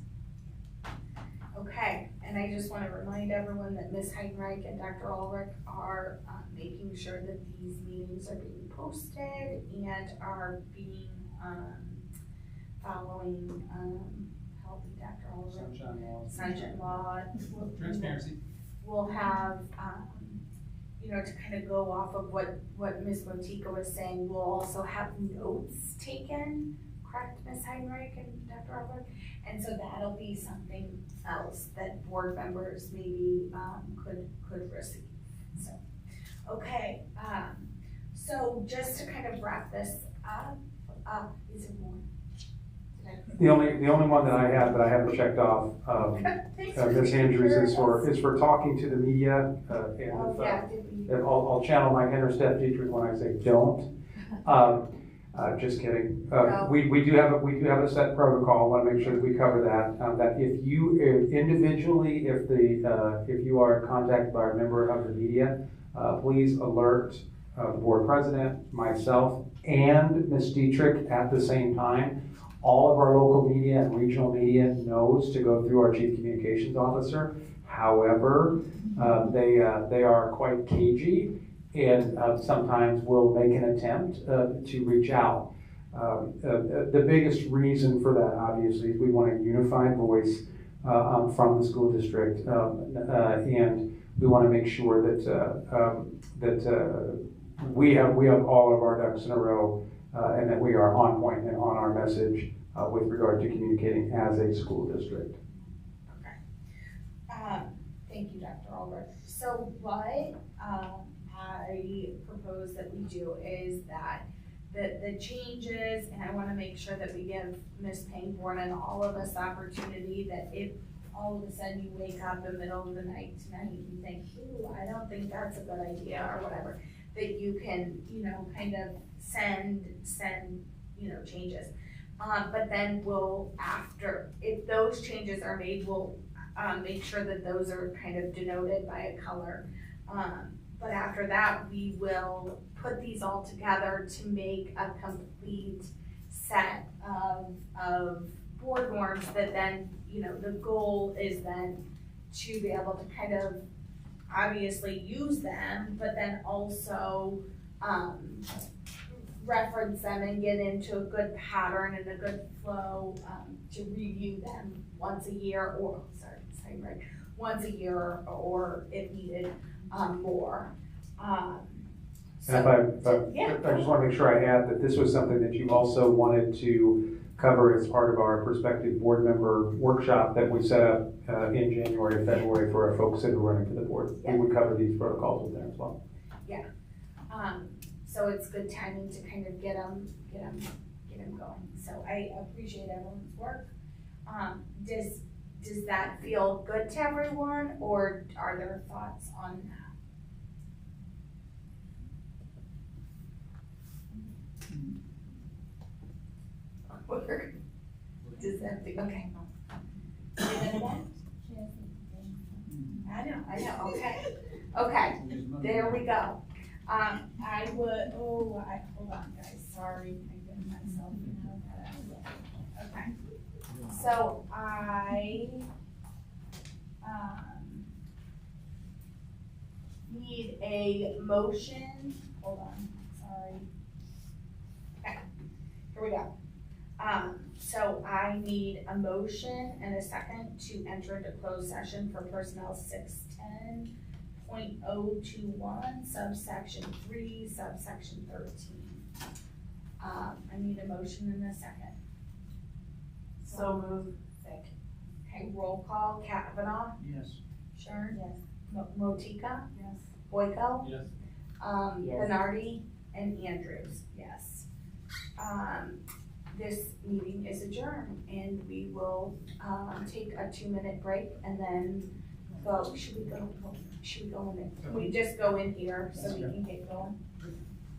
Okay, and I just want to remind everyone that Ms. Heinrich and Dr. Ulrich are making sure that these meetings are being posted and are being following help me, Dr. Ulrich. Sunshine law. Transparency. We'll have you know, to kind of go off of what Ms. Motika was saying, we'll also have notes taken, correct, Ms. Heinrich and Dr. Ulrich? And so that'll be something else that board members maybe could receive. So, okay, so just to kind of wrap this up, is there more? The only one that I have that I haven't checked off, Ms. Andrews, is for talking to the media. And I'll channel my inner Steph Dietrich when I say don't. Just kidding. We do have a set protocol. I want to make sure that we cover that. That if you individually, if you are contacted by a member of the media, please alert the board president, myself, and Ms. Dietrich at the same time. All of our local media and regional media knows to go through our chief communications officer. However, they are quite cagey, and sometimes will make an attempt to reach out. The biggest reason for that, obviously, is we want a unified voice from the school district, and we want to make sure that we have all of our ducks in a row, and that we are on point and on our message with regard to communicating as a school district. Okay. Thank you, Dr. Ulrich. So what I propose that we do is that the changes, and I want to make sure that we give Ms. Pangborn and all of us the opportunity that if all of a sudden you wake up in the middle of the night tonight and you think, ooh, I don't think that's a good idea or whatever, that you can, you know, kind of send, you know, changes. But then we'll, after, if those changes are made, we'll make sure that those are kind of denoted by a color. But after that, we will put these all together to make a complete set of board norms that then, you know, the goal is then to be able to kind of obviously use them, but then also reference them and get into a good pattern and a good flow to review them once a year, or once a year, or if needed, more. I just want to make sure I add that this was something that you also wanted to cover as part of our prospective board member workshop that we set up in January and February for our folks that are running for the board. Yeah. We would cover these protocols with them as well. Yeah. So it's good timing to kind of get them going. So I appreciate everyone's work. Does that feel good to everyone, or are there thoughts on that? is empty, okay. Say that again? I know, okay, there we go. hold on guys, sorry, I'm getting myself out. Okay, so I, need a motion, hold on, sorry. Okay, here we go. So I need a motion and a second to enter into closed session for personnel 610.021, subsection 3, subsection 13. I need a motion and a second. So moved. Second. Okay, roll call, Kavanaugh, Yes. Shern? Yes. Motika? Yes. Boyko? Yes. Yes. Bernardi, and Andrews, yes. This meeting is adjourned, and we will, take a 2-minute break and then go, should we go in it? We just go in here so we can get going.